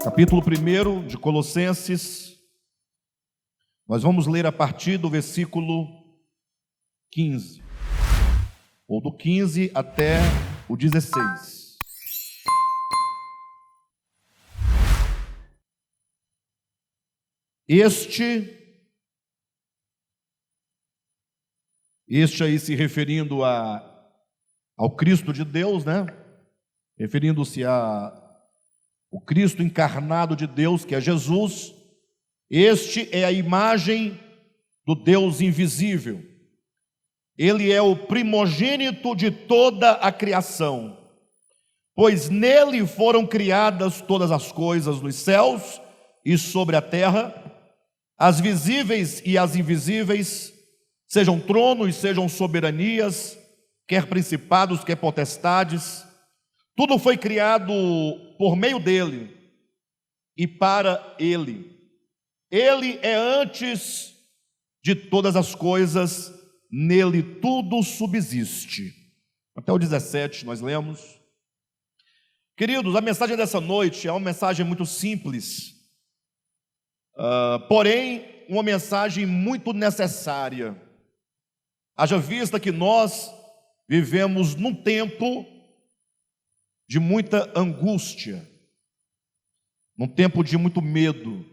Capítulo 1 de Colossenses, nós vamos ler a partir do versículo 15, ou do 15 até o 16. Este aí se referindo ao Cristo de Deus, né? Referindo-se o Cristo encarnado de Deus, que é Jesus. Este é a imagem do Deus invisível. Ele é o primogênito de toda a criação, pois nele foram criadas todas as coisas nos céus e sobre a terra, as visíveis e as invisíveis, sejam tronos, sejam soberanias, quer principados, quer potestades. Tudo foi criado por meio dele e para ele. Ele é antes de todas as coisas, nele tudo subsiste. Até o 17 nós lemos. Queridos, a mensagem dessa noite é uma mensagem muito simples, porém uma mensagem muito necessária. Haja vista que nós vivemos num tempo de muita angústia, num tempo de muito medo,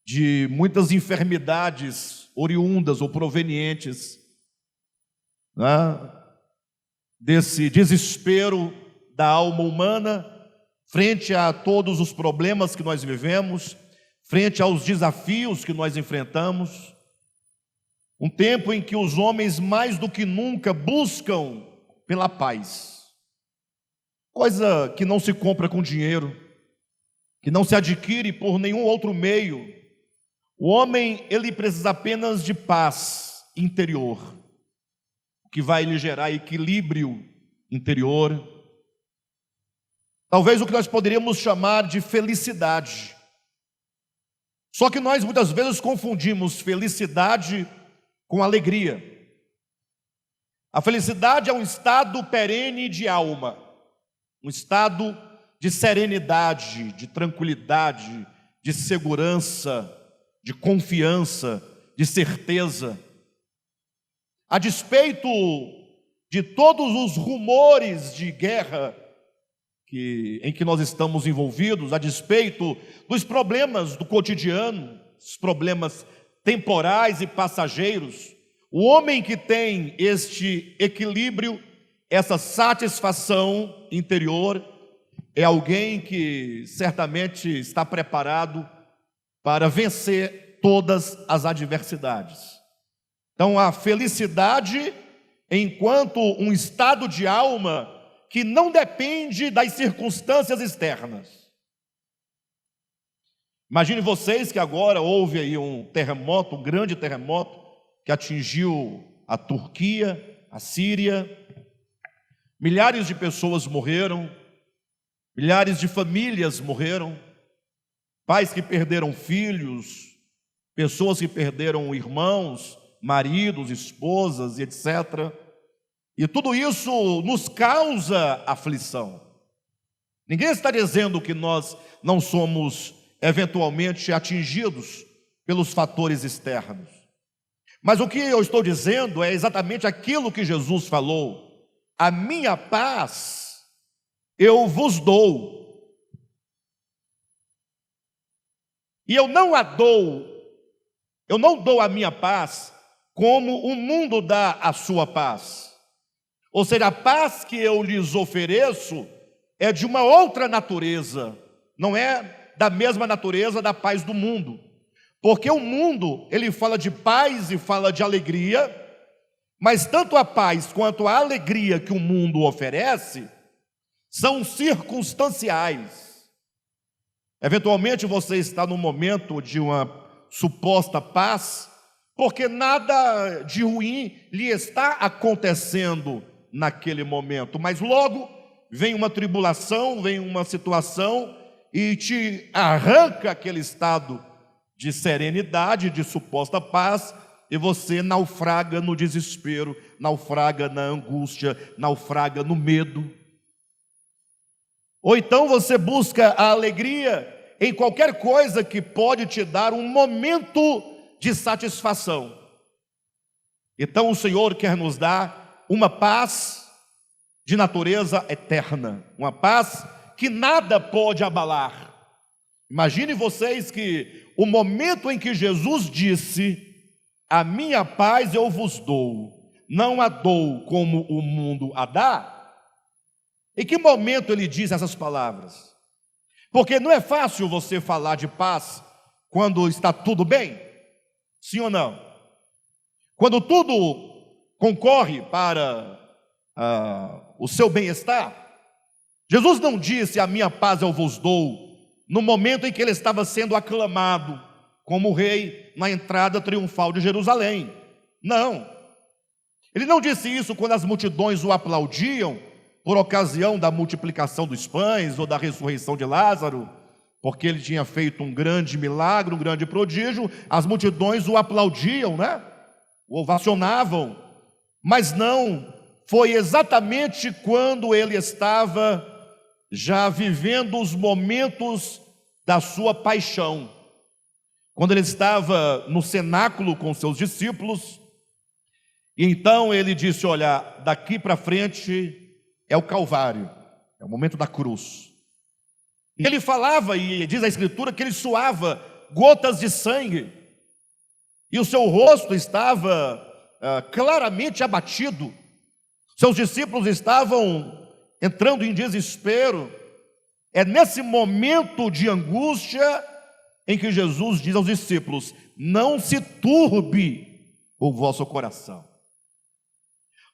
de muitas enfermidades oriundas ou provenientes, né, desse desespero da alma humana frente a todos os problemas que nós vivemos, frente aos desafios que nós enfrentamos. Um tempo em que os homens mais do que nunca buscam pela paz, coisa que não se compra com dinheiro, que não se adquire por nenhum outro meio. O homem, ele precisa apenas de paz interior, que vai lhe gerar equilíbrio interior. Talvez o que nós poderíamos chamar de felicidade. Só que nós muitas vezes confundimos felicidade com alegria. A felicidade é um estado perene de alma, um estado de serenidade, de tranquilidade, de segurança, de confiança, de certeza. A despeito de todos os rumores de guerra em que nós estamos envolvidos, a despeito dos problemas do cotidiano, os problemas temporais e passageiros, o homem que tem este equilíbrio, essa satisfação interior, é alguém que certamente está preparado para vencer todas as adversidades. Então, a felicidade enquanto um estado de alma que não depende das circunstâncias externas. Imagine vocês que agora houve aí um terremoto, um grande terremoto, que atingiu a Turquia, a Síria. Milhares de pessoas morreram, milhares de famílias morreram, pais que perderam filhos, pessoas que perderam irmãos, maridos, esposas, etc. E tudo isso nos causa aflição. Ninguém está dizendo que nós não somos eventualmente atingidos pelos fatores externos. Mas o que eu estou dizendo é exatamente aquilo que Jesus falou: a minha paz eu vos dou. E eu não dou a minha paz como o mundo dá a sua paz. Ou seja, a paz que eu lhes ofereço é de uma outra natureza, não é da mesma natureza da paz do mundo. Porque o mundo, ele fala de paz e fala de alegria, mas tanto a paz quanto a alegria que o mundo oferece são circunstanciais. Eventualmente você está num momento de uma suposta paz, porque nada de ruim lhe está acontecendo naquele momento, mas logo vem uma tribulação, vem uma situação e te arranca aquele estado de serenidade, de suposta paz, e você naufraga no desespero, naufraga na angústia, naufraga no medo. Ou então você busca a alegria em qualquer coisa que pode te dar um momento de satisfação. Então o Senhor quer nos dar uma paz de natureza eterna, uma paz que nada pode abalar. Imagine vocês que o momento em que Jesus disse: a minha paz eu vos dou, não a dou como o mundo a dá. Em que momento ele diz essas palavras? Porque não é fácil você falar de paz quando está tudo bem, sim ou não? Quando tudo concorre para o seu bem-estar. Jesus não disse: a minha paz eu vos dou, no momento em que ele estava sendo aclamado como rei na entrada triunfal de Jerusalém. Não. Ele não disse isso quando as multidões o aplaudiam por ocasião da multiplicação dos pães ou da ressurreição de Lázaro, porque ele tinha feito um grande milagre, um grande prodígio. As multidões o aplaudiam, né? O ovacionavam. Mas não foi exatamente quando ele estava já vivendo os momentos da sua paixão, quando ele estava no cenáculo com seus discípulos, e então ele disse: olha, daqui para frente é o Calvário, é o momento da cruz. E ele falava, e diz a Escritura, que ele suava gotas de sangue, e o seu rosto estava claramente abatido. Seus discípulos estavam entrando em desespero. É nesse momento de angústia em que Jesus diz aos discípulos: não se turbe o vosso coração.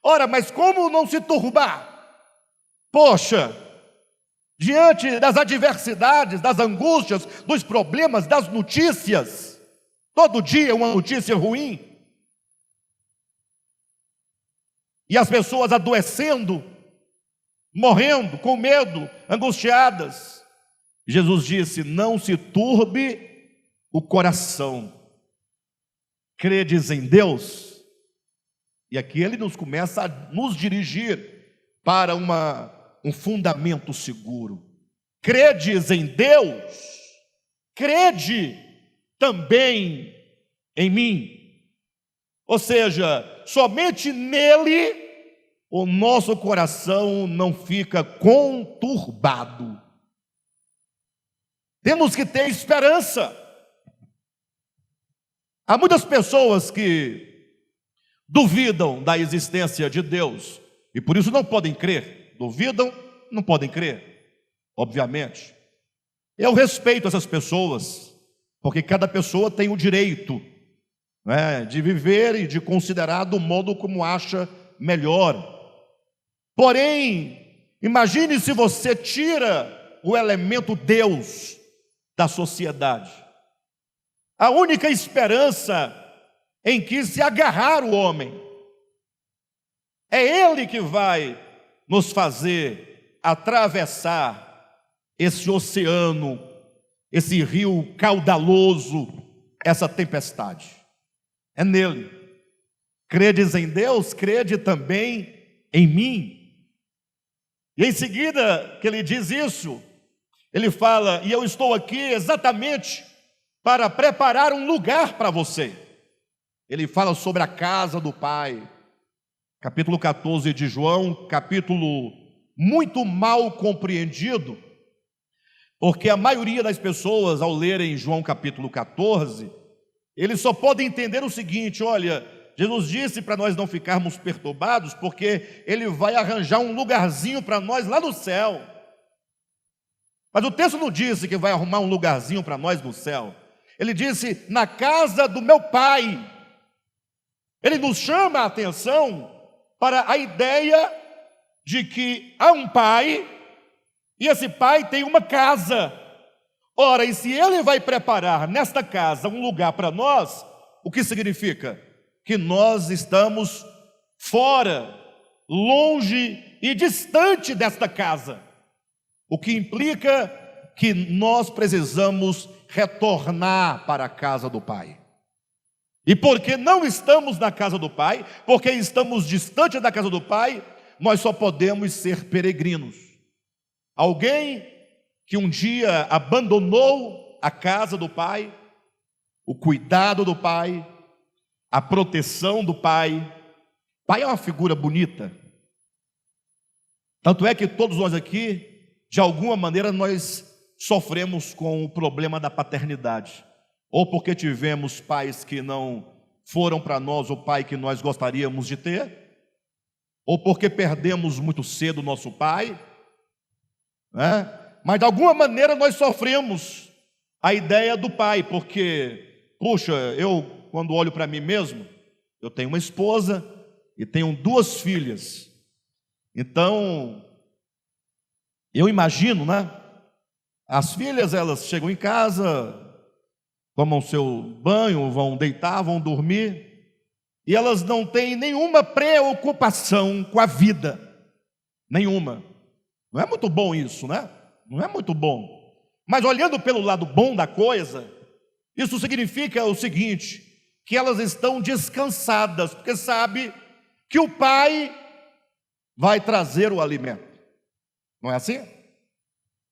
Ora, mas como não se turbar? Poxa, diante das adversidades, das angústias, dos problemas, das notícias, todo dia uma notícia ruim, e as pessoas adoecendo, morrendo, com medo, angustiadas. Jesus disse: não se turbe o coração. Credes em Deus? E aqui ele nos começa a nos dirigir para um fundamento seguro. Credes em Deus? Crede também em mim. Ou seja, somente nele o nosso coração não fica conturbado. Temos que ter esperança. Há muitas pessoas que duvidam da existência de Deus e por isso não podem crer. Duvidam, não podem crer, obviamente. Eu respeito essas pessoas, porque cada pessoa tem o direito, né, de viver e de considerar do modo como acha melhor. Porém, imagine se você tira o elemento Deus da sociedade. A única esperança em que se agarrar o homem. É ele que vai nos fazer atravessar esse oceano, esse rio caudaloso, essa tempestade. É nele. Credes em Deus, crede também em mim. E em seguida que ele diz isso, ele fala: e eu estou aqui exatamente para preparar um lugar para você. Ele fala sobre a casa do Pai. Capítulo 14 de João, capítulo muito mal compreendido, porque a maioria das pessoas, ao lerem João capítulo 14, eles só podem entender o seguinte: olha, Jesus disse para nós não ficarmos perturbados, porque Ele vai arranjar um lugarzinho para nós lá no céu. Mas o texto não disse que vai arrumar um lugarzinho para nós no céu. Ele disse: na casa do meu Pai. Ele nos chama a atenção para a ideia de que há um Pai, e esse Pai tem uma casa. Ora, e se Ele vai preparar nesta casa um lugar para nós, o que significa? Que nós estamos fora, longe e distante desta casa. O que implica que nós precisamos retornar para a casa do Pai. E porque não estamos na casa do Pai, porque estamos distante da casa do Pai, nós só podemos ser peregrinos. Alguém que um dia abandonou a casa do Pai, o cuidado do Pai, a proteção do Pai. Pai é uma figura bonita. Tanto é que todos nós aqui, de alguma maneira, nós sofremos com o problema da paternidade. Ou porque tivemos pais que não foram para nós o pai que nós gostaríamos de ter, ou porque perdemos muito cedo o nosso pai, né? Mas de alguma maneira nós sofremos a ideia do pai, porque, puxa, eu quando olho para mim mesmo, eu tenho uma esposa e tenho 2 filhas, então eu imagino, né? As filhas, elas chegam em casa, tomam seu banho, vão deitar, vão dormir, e elas não têm nenhuma preocupação com a vida, nenhuma. Não é muito bom isso, né? Não é muito bom. Mas olhando pelo lado bom da coisa, isso significa o seguinte, que elas estão descansadas, porque sabe que o pai vai trazer o alimento. Não é assim?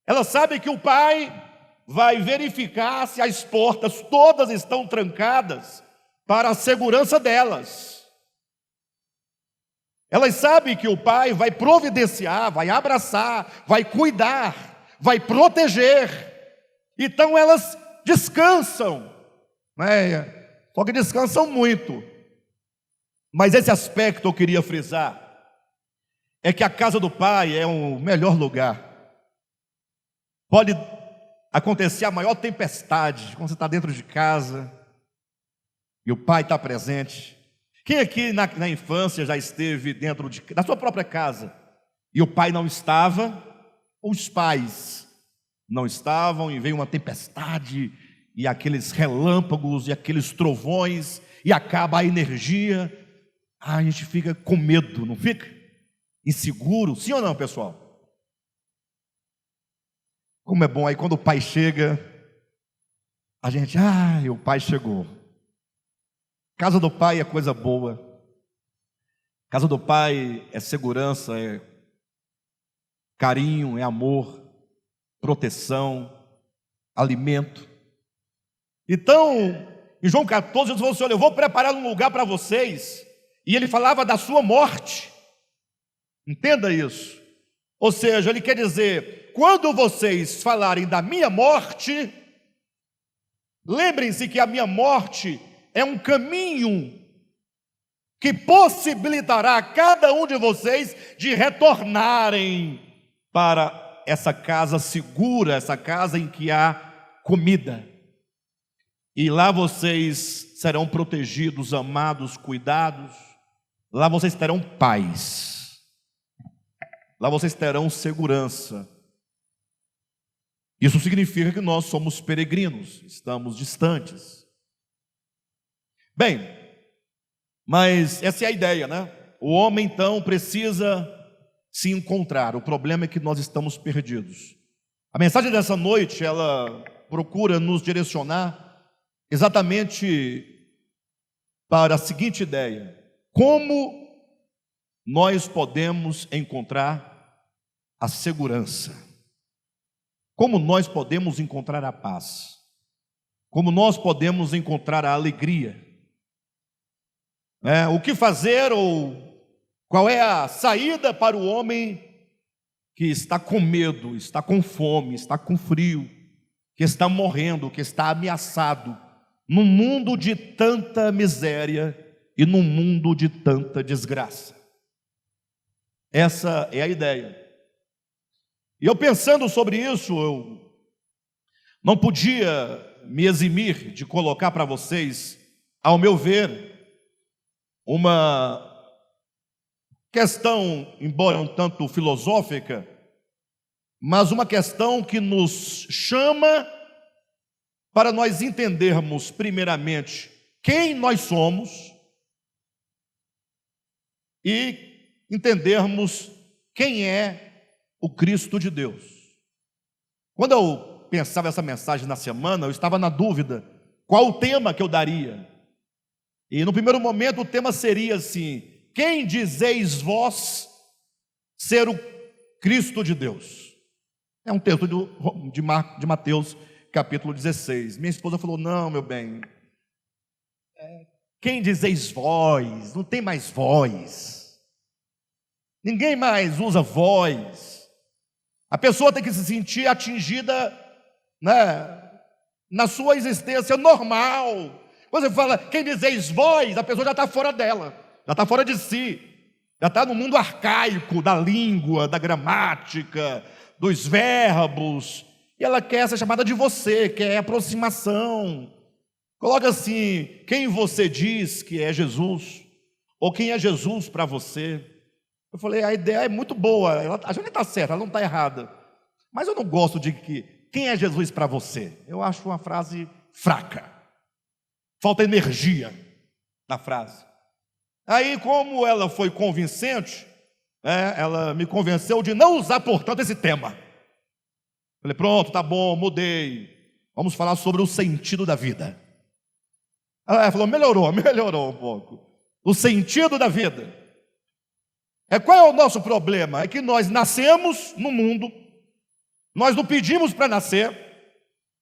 Elas sabem que o pai vai verificar se as portas todas estão trancadas para a segurança delas. Elas sabem que o pai vai providenciar, vai abraçar, vai cuidar, vai proteger. Então elas descansam, né? Só que descansam muito. Mas esse aspecto eu queria frisar, é que a casa do pai é o melhor lugar. Pode acontecer a maior tempestade, quando você está dentro de casa e o pai está presente. Quem aqui na infância já esteve dentro da sua própria casa e o pai não estava, ou os pais não estavam e veio uma tempestade e aqueles relâmpagos e aqueles trovões e acaba a energia, a gente fica com medo, não fica? Inseguro, sim ou não, pessoal? Como é bom aí quando o pai chega, a gente, o pai chegou. Casa do pai é coisa boa. Casa do pai é segurança, é carinho, é amor, proteção, alimento. Então, em João 14, Jesus falou assim, olha, eu vou preparar um lugar para vocês. E ele falava da sua morte. Entenda isso. Ou seja, ele quer dizer, quando vocês falarem da minha morte, lembrem-se que a minha morte é um caminho que possibilitará a cada um de vocês de retornarem para essa casa segura, essa casa em que há comida. E lá vocês serão protegidos, amados, cuidados. Lá vocês terão paz. Lá vocês terão segurança. Isso significa que nós somos peregrinos, estamos distantes. Bem, mas essa é a ideia, né? O homem então precisa se encontrar. O problema é que nós estamos perdidos. A mensagem dessa noite, ela procura nos direcionar exatamente para a seguinte ideia: como nós podemos encontrar a segurança? Como nós podemos encontrar a paz? Como nós podemos encontrar a alegria? O que fazer ou qual é a saída para o homem que está com medo, está com fome, está com frio, que está morrendo, que está ameaçado, num mundo de tanta miséria e num mundo de tanta desgraça? Essa é a ideia. E eu pensando sobre isso, eu não podia me eximir de colocar para vocês, ao meu ver, uma questão, embora um tanto filosófica, mas uma questão que nos chama para nós entendermos, primeiramente, quem nós somos e entendermos quem é o Cristo de Deus. Quando eu pensava essa mensagem na semana, eu estava na dúvida qual o tema que eu daria. E no primeiro momento o tema seria assim: quem dizeis vós ser o Cristo de Deus? É um texto de Mateus, capítulo 16. Minha esposa falou: não, meu bem, quem dizeis vós? Não tem mais voz. Ninguém mais usa voz. A pessoa tem que se sentir atingida, né, na sua existência normal. Quando você fala, quem dizeis vós, a pessoa já está fora dela, já está fora de si, já está no mundo arcaico da língua, da gramática, dos verbos, e ela quer ser chamada de você, quer aproximação. Coloca assim: quem você diz que é Jesus? Ou quem é Jesus para você? Eu falei, a ideia é muito boa, a gente está certa, ela não está errada, mas eu não gosto de quem é Jesus para você. Eu acho uma frase fraca, falta energia na frase. Aí, como ela foi convincente, ela me convenceu de não usar, portanto, esse tema. Falei, pronto, tá bom, mudei, vamos falar sobre o sentido da vida. Ela falou, melhorou um pouco. O sentido da vida. Qual é o nosso problema? É que nós nascemos no mundo, nós não pedimos para nascer,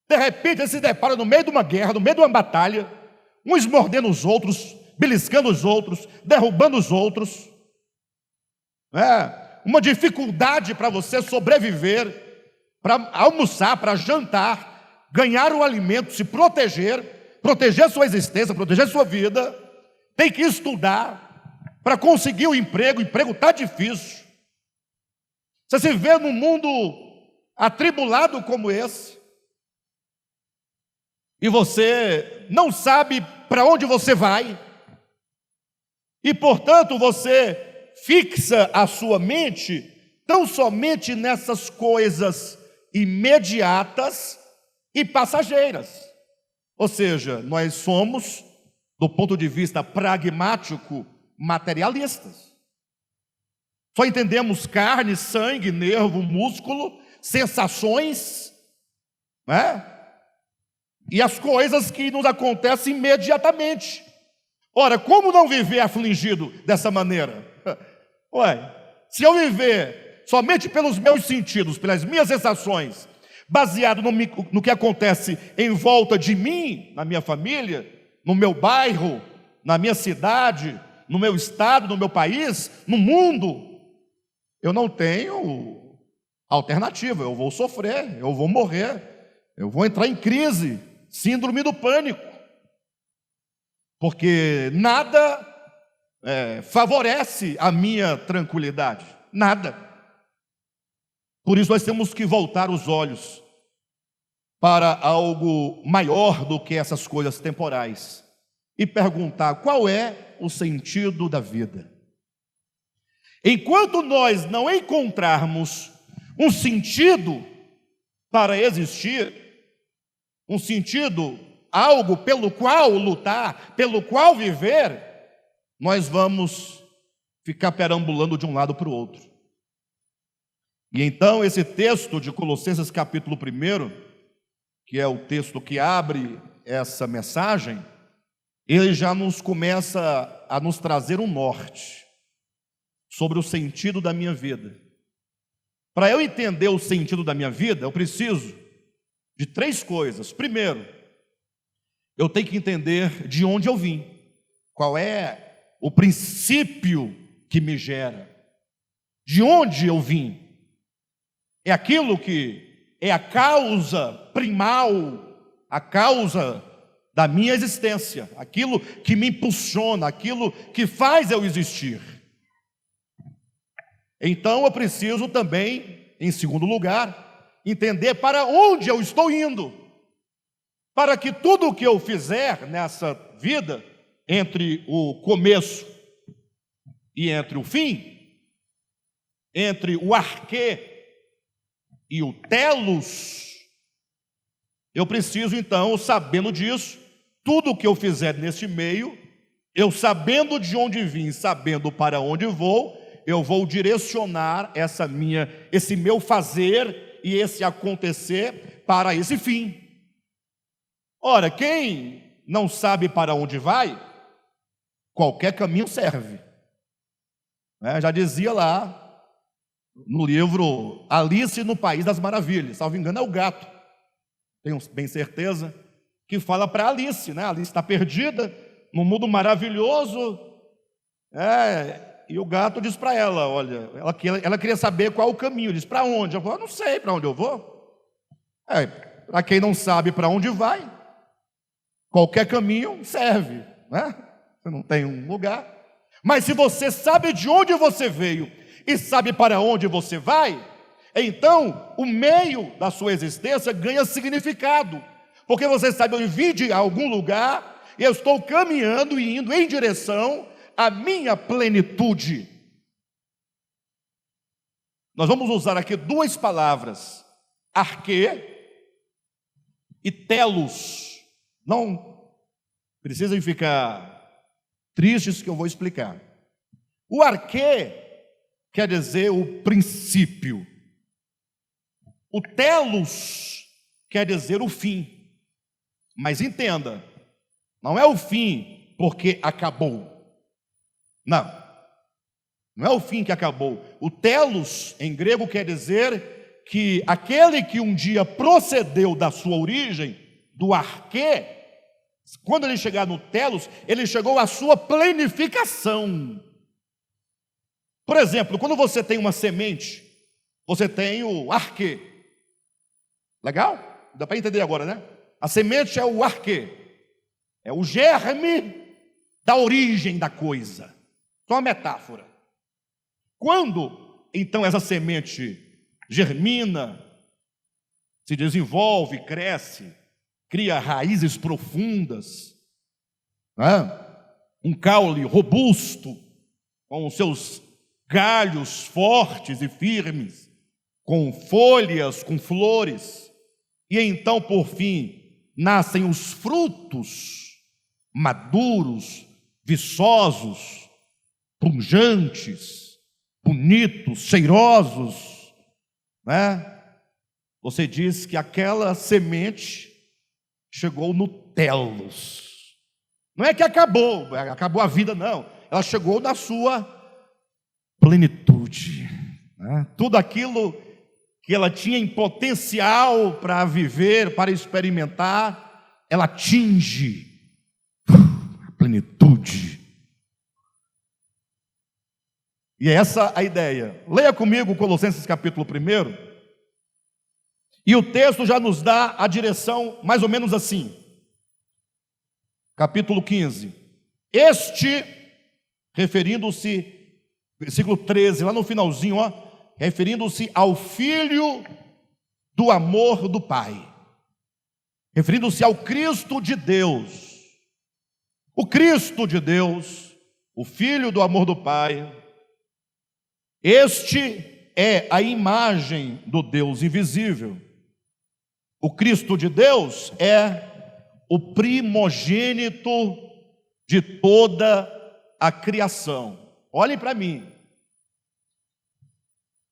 de repente ele se depara no meio de uma guerra, no meio de uma batalha, uns mordendo os outros, beliscando os outros, derrubando os outros. Uma dificuldade para você sobreviver, para almoçar, para jantar, ganhar o alimento, se proteger sua existência, proteger sua vida. Tem que estudar para conseguir o emprego está difícil. Você se vê num mundo atribulado como esse, e você não sabe para onde você vai, e portanto você fixa a sua mente tão somente nessas coisas imediatas e passageiras. Ou seja, nós somos, do ponto de vista pragmático, materialistas. Só entendemos carne, sangue, nervo, músculo, sensações, e as coisas que nos acontecem imediatamente. Ora, como não viver afligido dessa maneira? Se eu viver somente pelos meus sentidos, pelas minhas sensações, baseado no que acontece em volta de mim, na minha família, no meu bairro, na minha cidade, no meu estado, no meu país, no mundo, eu não tenho alternativa. Eu vou sofrer, eu vou morrer, eu vou entrar em crise, síndrome do pânico, porque nada favorece a minha tranquilidade, nada. Por isso nós temos que voltar os olhos para algo maior do que essas coisas temporais e perguntar qual é o sentido da vida. Enquanto nós não encontrarmos um sentido para existir, um sentido, algo pelo qual lutar, pelo qual viver, nós vamos ficar perambulando de um lado para o outro. E então esse texto de Colossenses capítulo 1, que é o texto que abre essa mensagem, ele já nos começa a nos trazer um norte sobre o sentido da minha vida. Para eu entender o sentido da minha vida, eu preciso de 3 coisas. Primeiro, eu tenho que entender de onde eu vim, qual é o princípio que me gera, de onde eu vim. É aquilo que é a causa primal, a causa da minha existência, aquilo que me impulsiona, aquilo que faz eu existir. Então eu preciso também, em segundo lugar, entender para onde eu estou indo, para que tudo o que eu fizer nessa vida, entre o começo e entre o fim, entre o arquê e o telos, eu preciso então, sabendo disso, tudo o que eu fizer nesse meio, eu sabendo de onde vim, sabendo para onde vou, eu vou direcionar esse meu fazer e esse acontecer para esse fim. Ora, quem não sabe para onde vai, qualquer caminho serve. Já dizia lá no livro Alice no País das Maravilhas, salvo engano é o gato, tenho bem certeza, que fala para Alice, né? Alice está perdida num mundo maravilhoso, e o gato diz para ela, olha, ela queria saber qual o caminho, diz, para onde? Eu falei, não sei para onde eu vou. Para quem não sabe para onde vai, qualquer caminho serve, né? Você não tem um lugar. Mas se você sabe de onde você veio e sabe para onde você vai, então o meio da sua existência ganha significado, porque você sabe, eu vim de algum lugar e eu estou caminhando e indo em direção à minha plenitude. Nós vamos usar aqui duas palavras, arquê e telos. Não precisem ficar tristes que eu vou explicar. O arquê quer dizer o princípio. O telos quer dizer o fim. Mas entenda, não é o fim porque acabou. Não é o fim que acabou. O telos em grego quer dizer que aquele que um dia procedeu da sua origem, do arquê, quando ele chegar no telos, ele chegou à sua plenificação. Por exemplo, quando você tem uma semente, você tem o arquê. Legal? Dá para entender agora, né? A semente é o arquê, é o germe da origem da coisa. Só uma metáfora. Quando, então, essa semente germina, se desenvolve, cresce, cria raízes profundas, um caule robusto, com os seus galhos fortes e firmes, com folhas, com flores, e então, por fim, nascem os frutos maduros, viçosos, punjantes, bonitos, cheirosos, Você diz que aquela semente chegou no telos. Não é que acabou a vida, não. Ela chegou na sua plenitude. Tudo aquilo que ela tinha em potencial para viver, para experimentar, ela atinge a plenitude. E é essa a ideia. Leia comigo Colossenses capítulo 1. E o texto já nos dá a direção mais ou menos assim. Capítulo 15. Este, referindo-se, versículo 13, lá no finalzinho, referindo-se ao Filho do amor do Pai. Referindo-se ao Cristo de Deus. O Cristo de Deus, o Filho do amor do Pai. Este é a imagem do Deus invisível. O Cristo de Deus é o primogênito de toda a criação. Olhem para mim.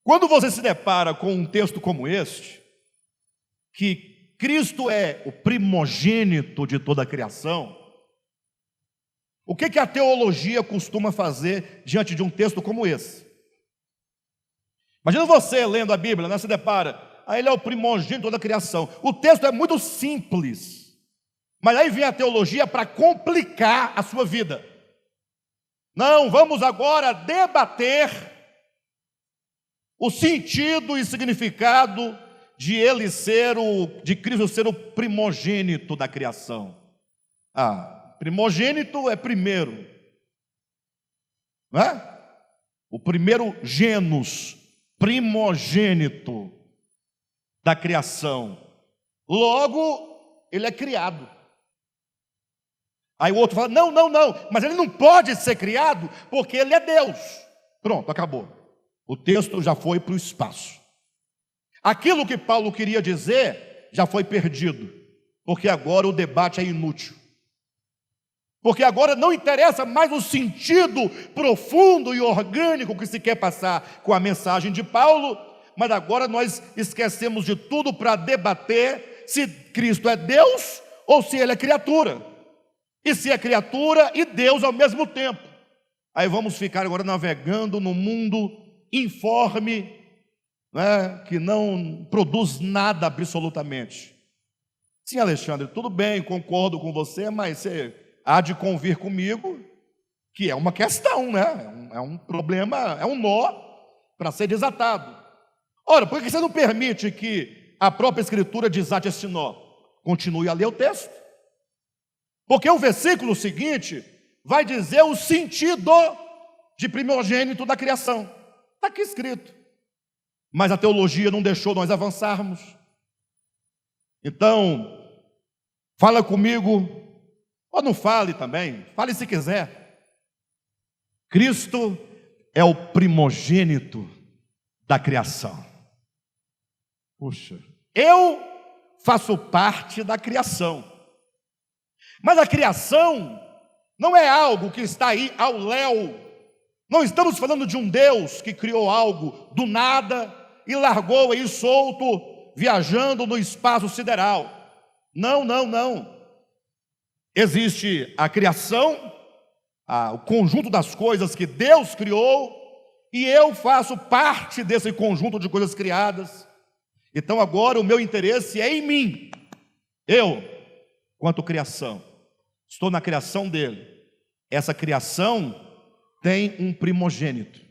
Quando você se depara com um texto como este, que Cristo é o primogênito de toda a criação, o que a teologia costuma fazer diante de um texto como esse? Imagina você lendo a Bíblia, se depara, ele é o primogênito de toda a criação. O texto é muito simples, mas aí vem a teologia para complicar a sua vida. Não, vamos agora debater o sentido e significado de de Cristo ser o primogênito da criação. Primogênito é primeiro, não é? O primeiro gênus, primogênito da criação. Logo, ele é criado. Aí o outro fala, não, mas ele não pode ser criado porque ele é Deus. Pronto, acabou. O texto já foi para o espaço. Aquilo que Paulo queria dizer já foi perdido, porque agora o debate é inútil. Porque agora não interessa mais o sentido profundo e orgânico que se quer passar com a mensagem de Paulo, mas agora nós esquecemos de tudo para debater se Cristo é Deus ou se ele é criatura. e ser a criatura e Deus ao mesmo tempo. Aí vamos ficar agora navegando no mundo informe, né, que não produz nada absolutamente. Sim, Alexandre, tudo bem, concordo com você, mas você há de convir comigo que é uma questão, né? É um problema, é um nó para ser desatado. Ora, por que você não permite que a própria Escritura desate esse nó? Continue a ler o texto. Porque o versículo seguinte vai dizer o sentido de primogênito da criação. Está aqui escrito. Mas a teologia não deixou nós avançarmos. Então, fala comigo, ou não fale também, fale se quiser. Cristo é o primogênito da criação. Puxa, eu faço parte da criação. Mas a criação não é algo que está aí ao léu. Não estamos falando de um Deus que criou algo do nada e largou aí solto, viajando no espaço sideral. Não, não, não. Existe a criação, o conjunto das coisas que Deus criou, e eu faço parte desse conjunto de coisas criadas. Então agora o meu interesse é em mim. Eu, quanto criação, estou na criação dele. Essa criação tem um primogênito.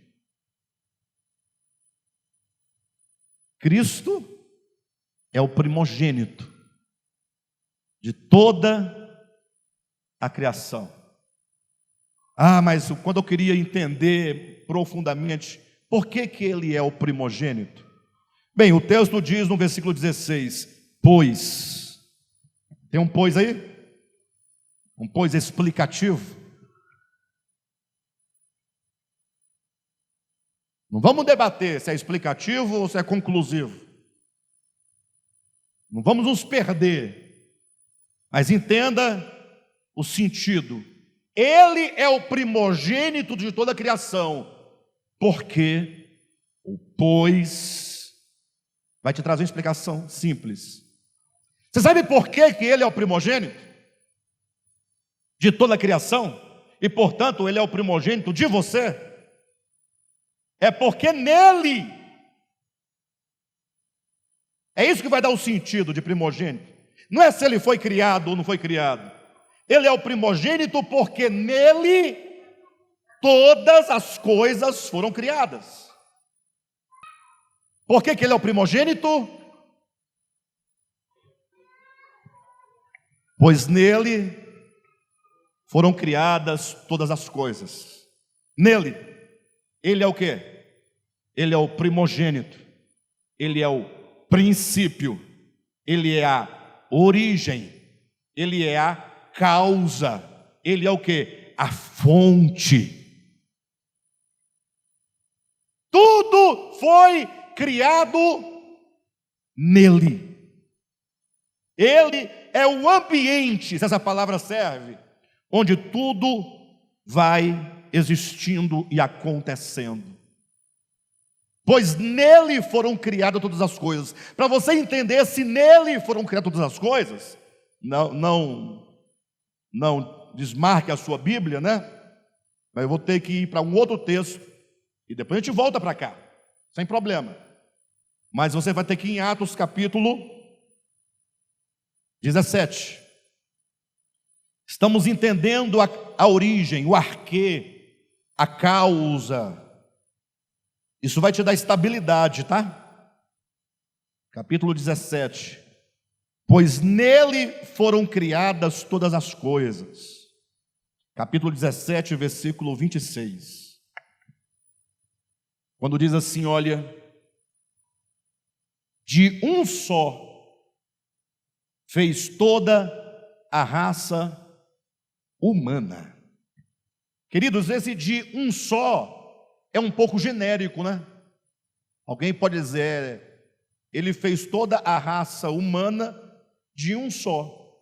Cristo é o primogênito de toda a criação. Mas quando eu queria entender profundamente por que ele é o primogênito? Bem, o texto diz no versículo 16, pois. Tem um pois aí? Um pois explicativo. Não vamos debater se é explicativo ou se é conclusivo. Não vamos nos perder. Mas entenda o sentido. Ele é o primogênito de toda a criação. Porque o pois vai te trazer uma explicação simples. Você sabe por que ele é o primogênito de toda a criação? E portanto ele é o primogênito de você? É porque nele, é isso que vai dar o sentido de primogênito. Não é se ele foi criado ou não foi criado. Ele é o primogênito porque nele todas as coisas foram criadas. Por que ele é o primogênito? Pois nele foram criadas todas as coisas. Nele, ele é o quê? Ele é o primogênito, ele é o princípio, ele é a origem, ele é a causa, ele é o quê? A fonte. Tudo foi criado nele. Ele é o ambiente, se essa palavra serve, onde tudo vai existindo e acontecendo. Pois nele foram criadas todas as coisas. Para você entender se nele foram criadas todas as coisas, não desmarque a sua Bíblia, né? Mas eu vou ter que ir para um outro texto e depois a gente volta para cá, sem problema. Mas você vai ter que ir em Atos capítulo 17. Estamos entendendo a origem, o arquê, a causa. Isso vai te dar estabilidade, tá? Capítulo 17. Pois nele foram criadas todas as coisas. Capítulo 17, versículo 26. Quando diz assim, olha, de um só fez toda a raça humana. Queridos, esse de um só é um pouco genérico, né? Alguém pode dizer, ele fez toda a raça humana de um só,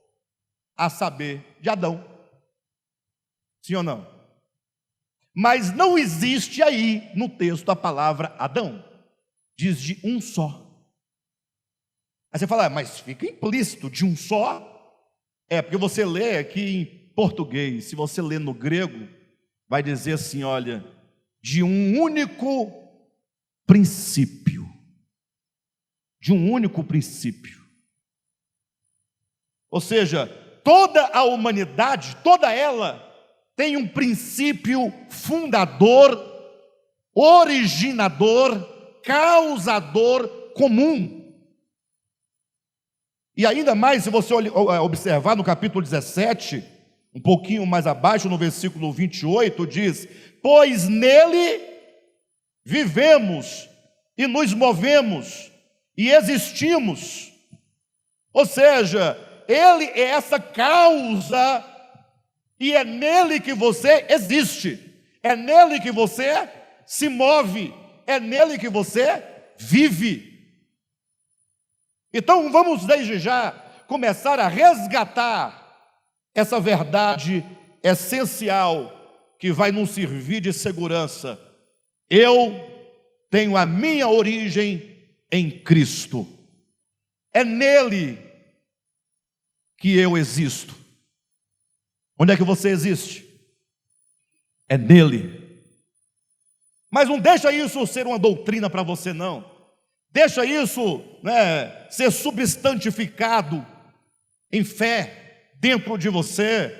a saber, de Adão. Sim ou não? Mas não existe aí no texto a palavra Adão. Diz de um só. Aí você fala, mas fica implícito, de um só? Porque você lê aqui português. Se você ler no grego, vai dizer assim, olha, de um único princípio. De um único princípio. Ou seja, toda a humanidade, toda ela, tem um princípio fundador, originador, causador comum. E ainda mais, se você observar no capítulo 17, um pouquinho mais abaixo, no versículo 28, diz: pois nele vivemos e nos movemos e existimos. Ou seja, ele é essa causa e é nele que você existe, é nele que você se move, é nele que você vive. Então vamos desde já começar a resgatar essa verdade essencial que vai nos servir de segurança. Eu tenho a minha origem em Cristo. É nele que eu existo. Onde é que você existe? É nele. Mas não deixa isso ser uma doutrina para você, não. Deixa isso, ser substantificado em fé dentro de você.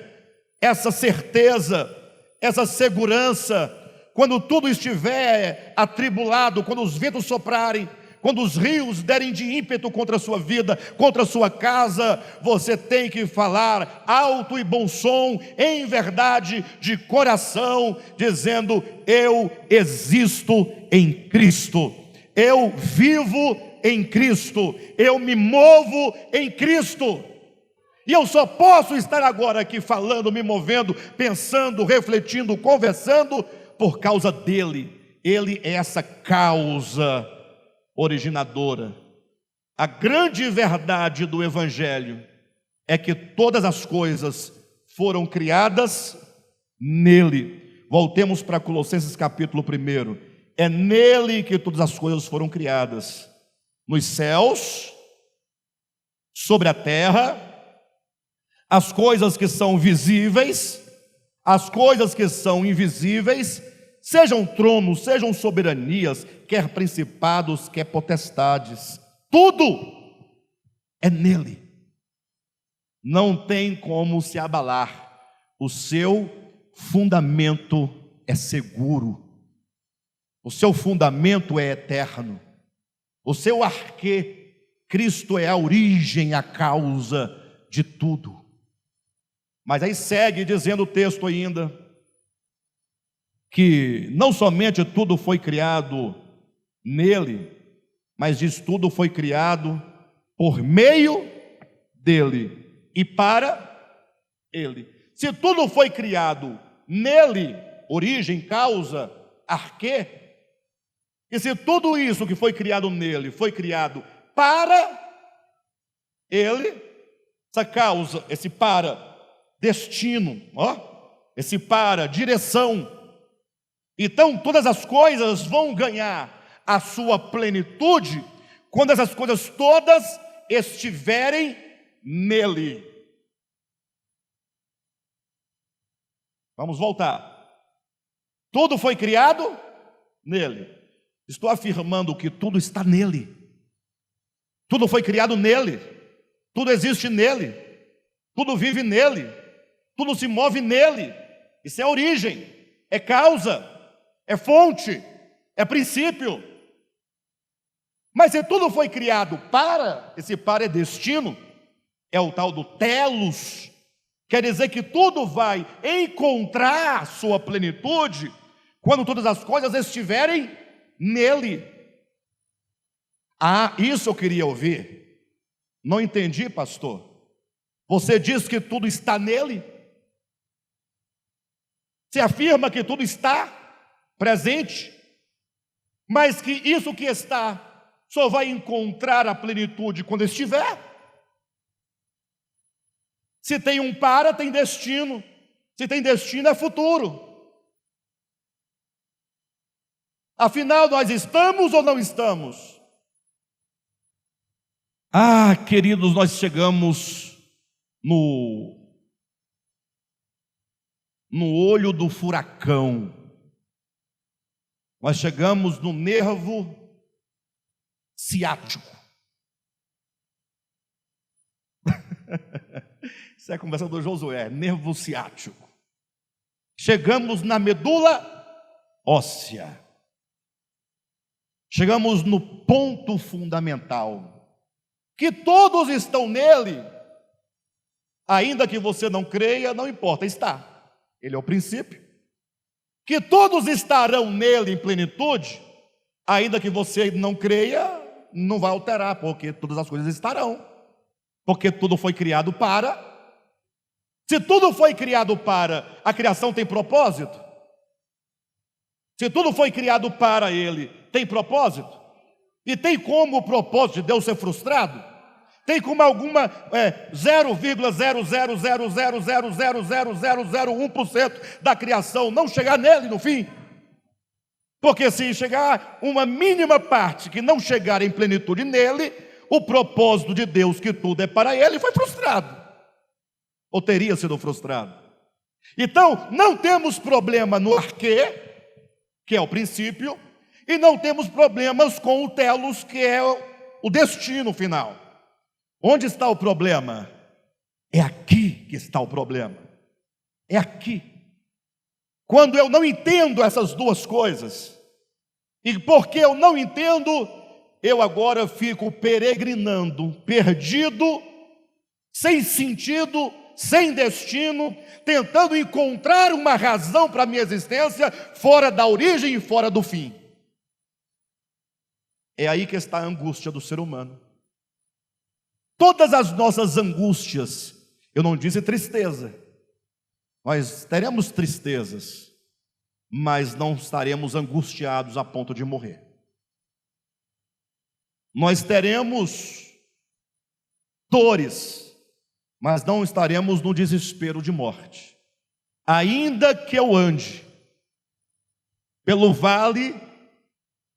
Essa certeza, essa segurança, quando tudo estiver atribulado, quando os ventos soprarem, quando os rios derem de ímpeto contra a sua vida, contra a sua casa, você tem que falar alto e bom som, em verdade, de coração, dizendo: eu existo em Cristo. Eu vivo em Cristo, eu me movo em Cristo, e eu só posso estar agora aqui falando, me movendo, pensando, refletindo, conversando, por causa dele. Ele é essa causa originadora. A grande verdade do Evangelho é que todas as coisas foram criadas nele. Voltemos para Colossenses capítulo 1. É nele que todas as coisas foram criadas, nos céus, sobre a terra, as coisas que são visíveis, as coisas que são invisíveis, sejam tronos, sejam soberanias, quer principados, quer potestades, tudo é nele. Não tem como se abalar, o seu fundamento é seguro. O seu fundamento é eterno. O seu arquê, Cristo é a origem, a causa de tudo. Mas aí segue dizendo o texto ainda, que não somente tudo foi criado nele, mas diz tudo foi criado por meio dele e para ele. Se tudo foi criado nele, origem, causa, arquê, e se tudo isso que foi criado nele foi criado para ele, essa causa, esse para, destino, esse para, direção, então todas as coisas vão ganhar a sua plenitude quando essas coisas todas estiverem nele. Vamos voltar. Tudo foi criado nele. Estou afirmando que tudo está nele. Tudo foi criado nele. Tudo existe nele. Tudo vive nele. Tudo se move nele. Isso é origem, é causa, é fonte, é princípio. Mas se tudo foi criado para, esse para é destino, é o tal do telos, quer dizer que tudo vai encontrar sua plenitude quando todas as coisas estiverem nele. Isso eu queria ouvir. Não entendi, pastor. Você diz que tudo está nele? Você afirma que tudo está presente, mas que isso que está só vai encontrar a plenitude quando estiver? Se tem um para, tem destino. Se tem destino, é futuro. Afinal, nós estamos ou não estamos? Queridos, nós chegamos no no olho do furacão. Nós chegamos no nervo ciático. Isso é a conversa do Josué, nervo ciático. Chegamos na medula óssea. Chegamos no ponto fundamental, que todos estão nele, ainda que você não creia, não importa, está. Ele é o princípio. Que todos estarão nele em plenitude, ainda que você não creia, não vai alterar, porque todas as coisas estarão. Porque tudo foi criado para. Se tudo foi criado para, a criação tem propósito? Se tudo foi criado para ele, tem propósito? E tem como o propósito de Deus ser frustrado? Tem como alguma 0,00000000001% da criação não chegar nele no fim? Porque se chegar uma mínima parte que não chegar em plenitude nele, o propósito de Deus, que tudo é para ele, foi frustrado. Ou teria sido frustrado. Então, não temos problema no arquê, que é o princípio, e não temos problemas com o telos, que é o destino final. Onde está o problema? É aqui que está o problema. É aqui. Quando eu não entendo essas duas coisas, e porque eu não entendo, eu agora fico peregrinando, perdido, sem sentido, sem destino, tentando encontrar uma razão para a minha existência, fora da origem e fora do fim. É aí que está a angústia do ser humano. Todas as nossas angústias, eu não disse tristeza, nós teremos tristezas, mas não estaremos angustiados a ponto de morrer. Nós teremos dores, mas não estaremos no desespero de morte. Ainda que eu ande pelo vale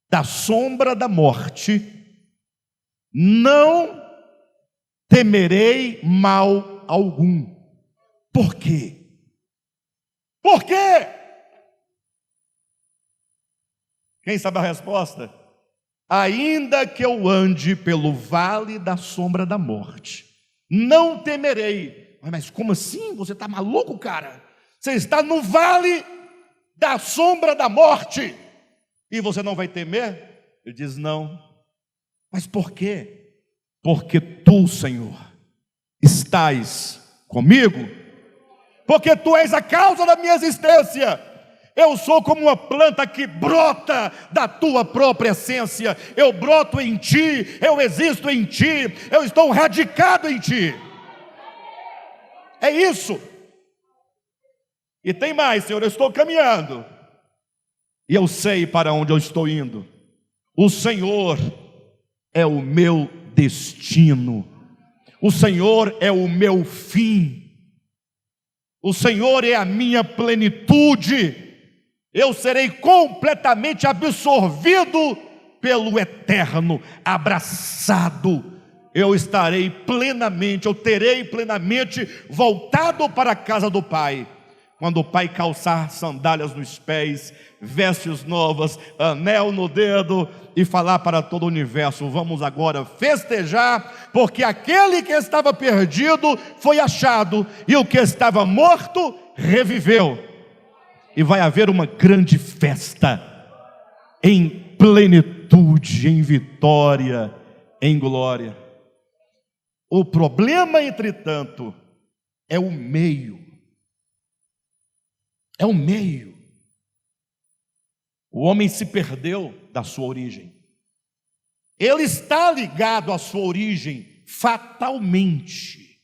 da sombra da morte, não temerei mal algum. Por quê? Por quê? Quem sabe a resposta? Ainda que eu ande pelo vale da sombra da morte, não temerei. Mas como assim? Você está maluco, cara? Você está no vale da sombra da morte e você não vai temer? Ele diz: não. Mas por quê? Porque tu, Senhor, estás comigo, porque tu és a causa da minha existência. Eu sou como uma planta que brota da tua própria essência. Eu broto em ti, eu existo em ti, eu estou radicado em ti. É isso. E tem mais, Senhor, eu estou caminhando e eu sei para onde eu estou indo. O Senhor é o meu destino. O Senhor é o meu fim. O Senhor é a minha plenitude. Eu serei completamente absorvido pelo eterno, abraçado. Eu estarei plenamente, eu terei plenamente voltado para a casa do Pai. Quando o Pai calçar sandálias nos pés, vestes novas, anel no dedo e falar para todo o universo: vamos agora festejar, porque aquele que estava perdido foi achado, e o que estava morto reviveu. E vai haver uma grande festa, em plenitude, em vitória, em glória. O problema, entretanto, é o meio. É o meio. O homem se perdeu da sua origem. Ele está ligado à sua origem fatalmente.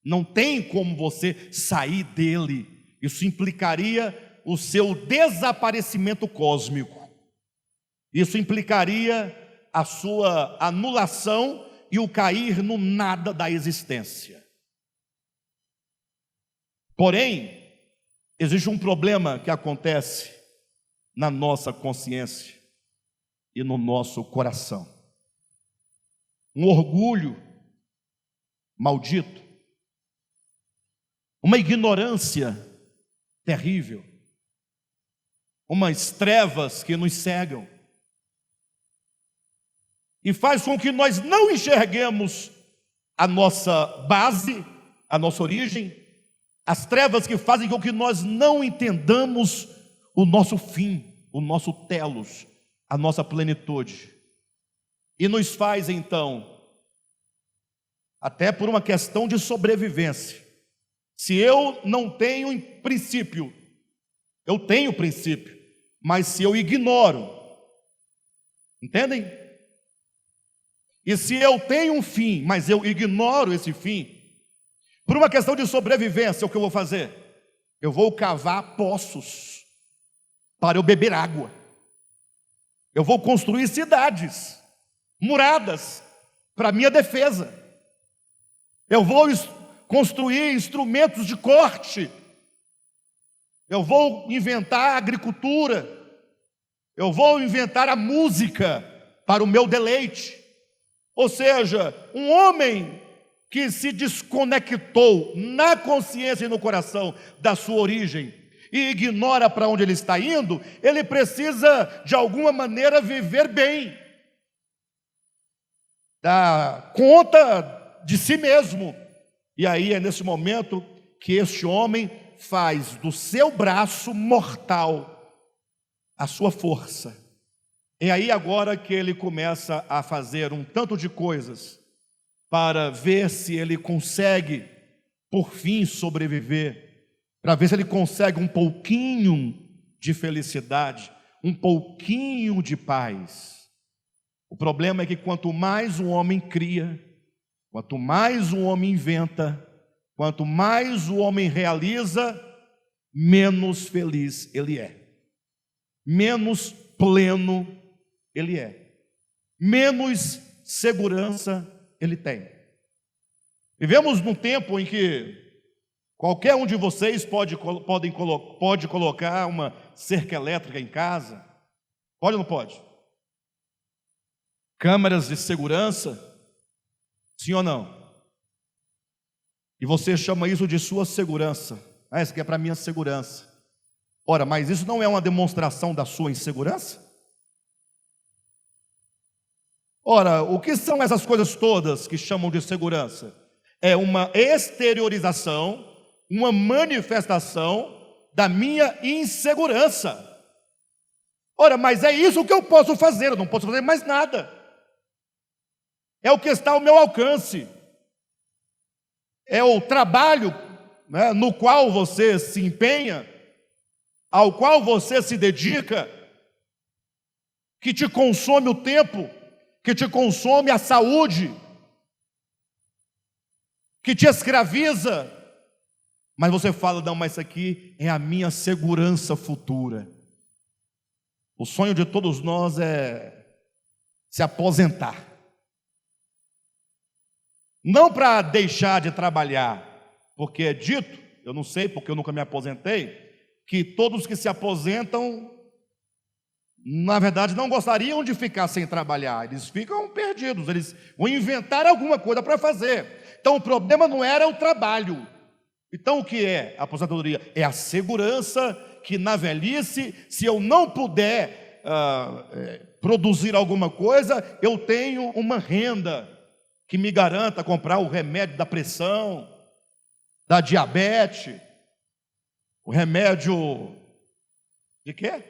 Não tem como você sair dele. Isso implicaria o seu desaparecimento cósmico. Isso implicaria a sua anulação e o cair no nada da existência. Porém, existe um problema que acontece na nossa consciência e no nosso coração. Um orgulho maldito, uma ignorância terrível, umas trevas que nos cegam, e faz com que nós não enxerguemos a nossa base, a nossa origem, as trevas que fazem com que nós não entendamos o nosso fim, o nosso telos, a nossa plenitude, e nos faz então, até por uma questão de sobrevivência, se eu não tenho princípio, eu tenho princípio, mas se eu ignoro, entendem? E se eu tenho um fim, mas eu ignoro esse fim, por uma questão de sobrevivência, o que eu vou fazer? Eu vou cavar poços para eu beber água. Eu vou construir cidades, muradas, para minha defesa. Eu vou construir instrumentos de corte. Eu vou inventar a agricultura. Eu vou inventar a música para o meu deleite. Ou seja, um homem que se desconectou na consciência e no coração da sua origem e ignora para onde ele está indo, ele precisa de alguma maneira viver bem, dar conta de si mesmo. E aí é nesse momento que este homem faz do seu braço mortal a sua força. É aí agora que ele começa a fazer um tanto de coisas para ver se ele consegue, por fim, sobreviver, para ver se ele consegue um pouquinho de felicidade, um pouquinho de paz. O problema é que quanto mais um homem cria, quanto mais um homem inventa, quanto mais o homem realiza, menos feliz ele é, menos pleno ele é, menos segurança ele tem. Vivemos num tempo em que qualquer um de vocês pode colocar uma cerca elétrica em casa. Pode ou não pode? Câmeras de segurança, sim ou não? E você chama isso de sua segurança. Ah, isso aqui é para minha segurança. Ora, mas isso não é uma demonstração da sua insegurança? Ora, o que são essas coisas todas que chamam de segurança? É uma exteriorização, uma manifestação da minha insegurança. Ora, mas é isso que eu posso fazer, eu não posso fazer mais nada. É o que está ao meu alcance. É o trabalho, né, no qual você se empenha, ao qual você se dedica, que te consome o tempo, que te consome a saúde, que te escraviza, mas você fala, não, mas isso aqui é a minha segurança futura. O sonho de todos nós é se aposentar. Não para deixar de trabalhar, porque é dito, eu não sei porque eu nunca me aposentei, que todos que se aposentam, na verdade, não gostariam de ficar sem trabalhar, eles ficam perdidos, eles vão inventar alguma coisa para fazer. Então o problema não era o trabalho. Então o que é a aposentadoria? É a segurança que na velhice, se eu não puder produzir alguma coisa, eu tenho uma renda que me garanta comprar o remédio da pressão, da diabetes, o remédio de quê?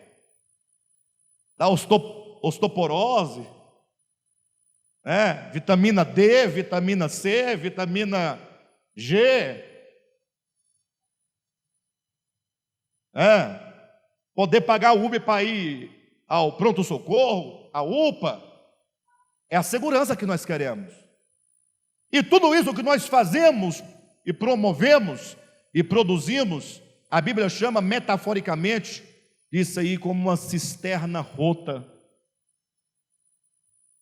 Da osteoporose, vitamina D, vitamina C, vitamina G, poder pagar o Uber para ir ao pronto-socorro, a UPA, é a segurança que nós queremos. E tudo isso que nós fazemos e promovemos e produzimos, a Bíblia chama metaforicamente isso aí como uma cisterna rota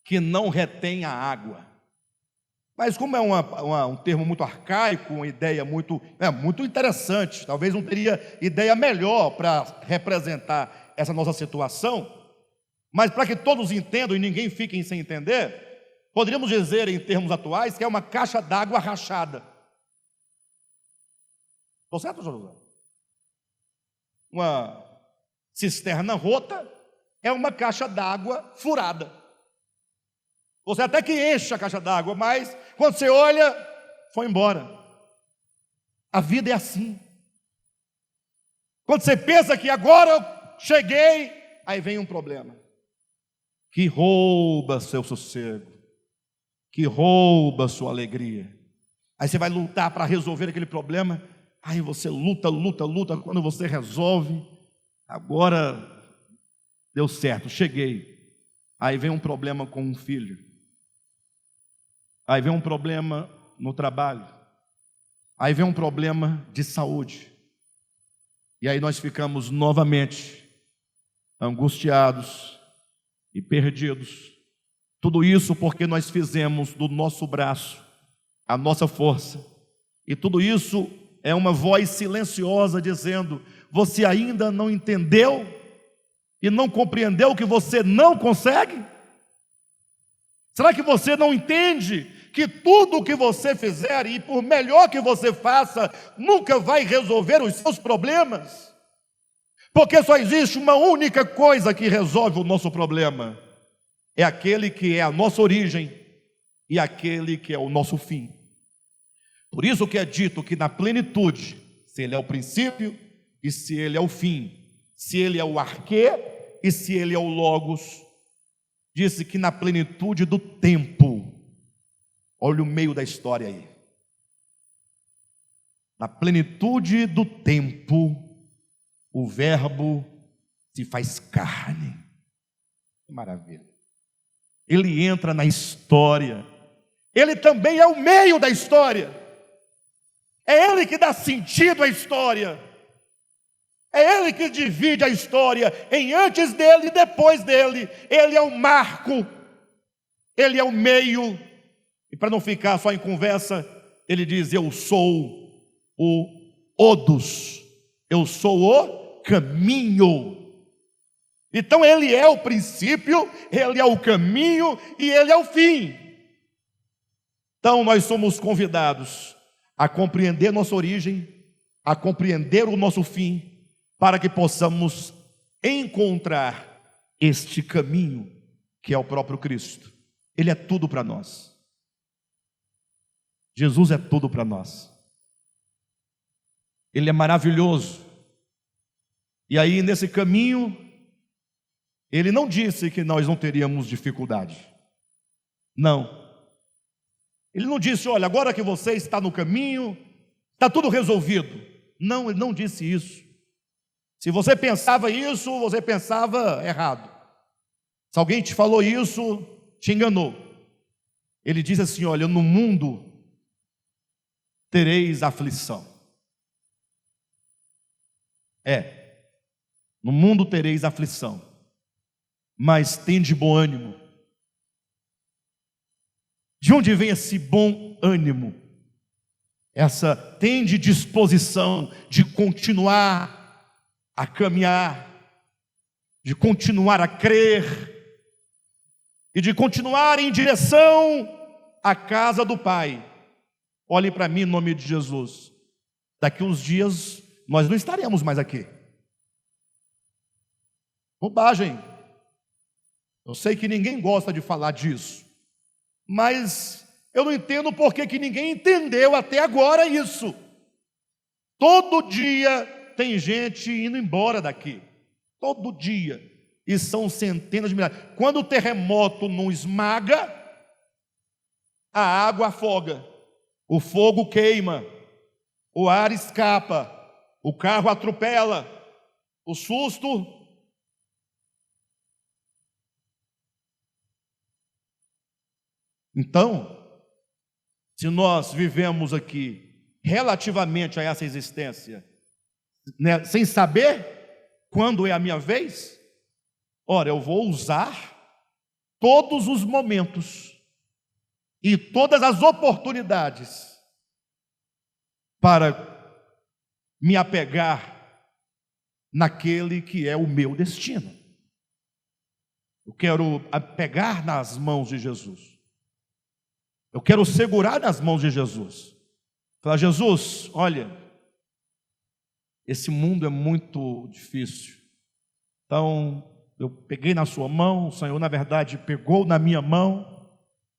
que não retém a água. Mas como é um termo muito arcaico, uma ideia muito interessante, talvez não teria ideia melhor para representar essa nossa situação, mas para que todos entendam e ninguém fique sem entender, poderíamos dizer em termos atuais que é uma caixa d'água rachada. Estou certo, José? uma cisterna rota é uma caixa d'água furada. Você até que enche a caixa d'água, mas quando você olha, foi embora. A vida é assim. Quando você pensa que agora eu cheguei, aí vem um problema que rouba seu sossego, que rouba sua alegria. Aí você vai lutar para resolver aquele problema. Aí você luta, quando você resolve, agora deu certo, cheguei. Aí vem um problema com um filho. Aí vem um problema no trabalho. Aí vem um problema de saúde. E aí nós ficamos novamente angustiados e perdidos. Tudo isso porque nós fizemos do nosso braço a nossa força. E tudo isso é uma voz silenciosa dizendo: você ainda não entendeu e não compreendeu que você não consegue? Será que você não entende que tudo o que você fizer, e por melhor que você faça, nunca vai resolver os seus problemas? Porque só existe uma única coisa que resolve o nosso problema: é aquele que é a nossa origem e aquele que é o nosso fim. Por isso que é dito que na plenitude, se ele é o princípio e se ele é o fim, se ele é o arquê e se ele é o logos, disse que na plenitude do tempo, olha o meio da história aí, na plenitude do tempo, o verbo se faz carne. Que maravilha. Ele entra na história, ele também é o meio da história. É Ele que dá sentido à história. É Ele que divide a história em antes dele e depois dele. Ele é o marco, Ele é o meio. E para não ficar só em conversa, Ele diz: eu sou o Odos, eu sou o caminho. Então Ele é o princípio, Ele é o caminho e Ele é o fim. Então nós somos convidados a compreender nossa origem, a compreender o nosso fim, para que possamos encontrar este caminho que é o próprio Cristo. Ele é tudo para nós. Jesus é tudo para nós. Ele é maravilhoso. E aí nesse caminho, Ele não disse que nós não teríamos dificuldade. Não. Ele não disse: olha, agora que você está no caminho, está tudo resolvido. Não, Ele não disse isso. Se você pensava isso, você pensava errado. Se alguém te falou isso, te enganou. Ele diz assim: olha, no mundo tereis aflição. No mundo tereis aflição, mas tende bom ânimo. De onde vem esse bom ânimo? Tende disposição de continuar a caminhar, de continuar a crer e de continuar em direção à casa do Pai. Olhem para mim em nome de Jesus. Daqui uns dias nós não estaremos mais aqui. Bobagem. Eu sei que ninguém gosta de falar disso, mas eu não entendo por que ninguém entendeu até agora isso. Todo dia tem gente indo embora daqui. Todo dia. E são centenas de milhares. Quando o terremoto não esmaga, a água afoga, o fogo queima, o ar escapa, o carro atropela, o susto. Então, se nós vivemos aqui relativamente a essa existência, né, sem saber quando é a minha vez, ora, eu vou usar todos os momentos e todas as oportunidades para me apegar naquele que é o meu destino. Eu quero apegar nas mãos de Jesus. Eu quero segurar nas mãos de Jesus. Falar: Jesus, olha, esse mundo é muito difícil. Então, eu peguei na sua mão, o Senhor, na verdade, pegou na minha mão.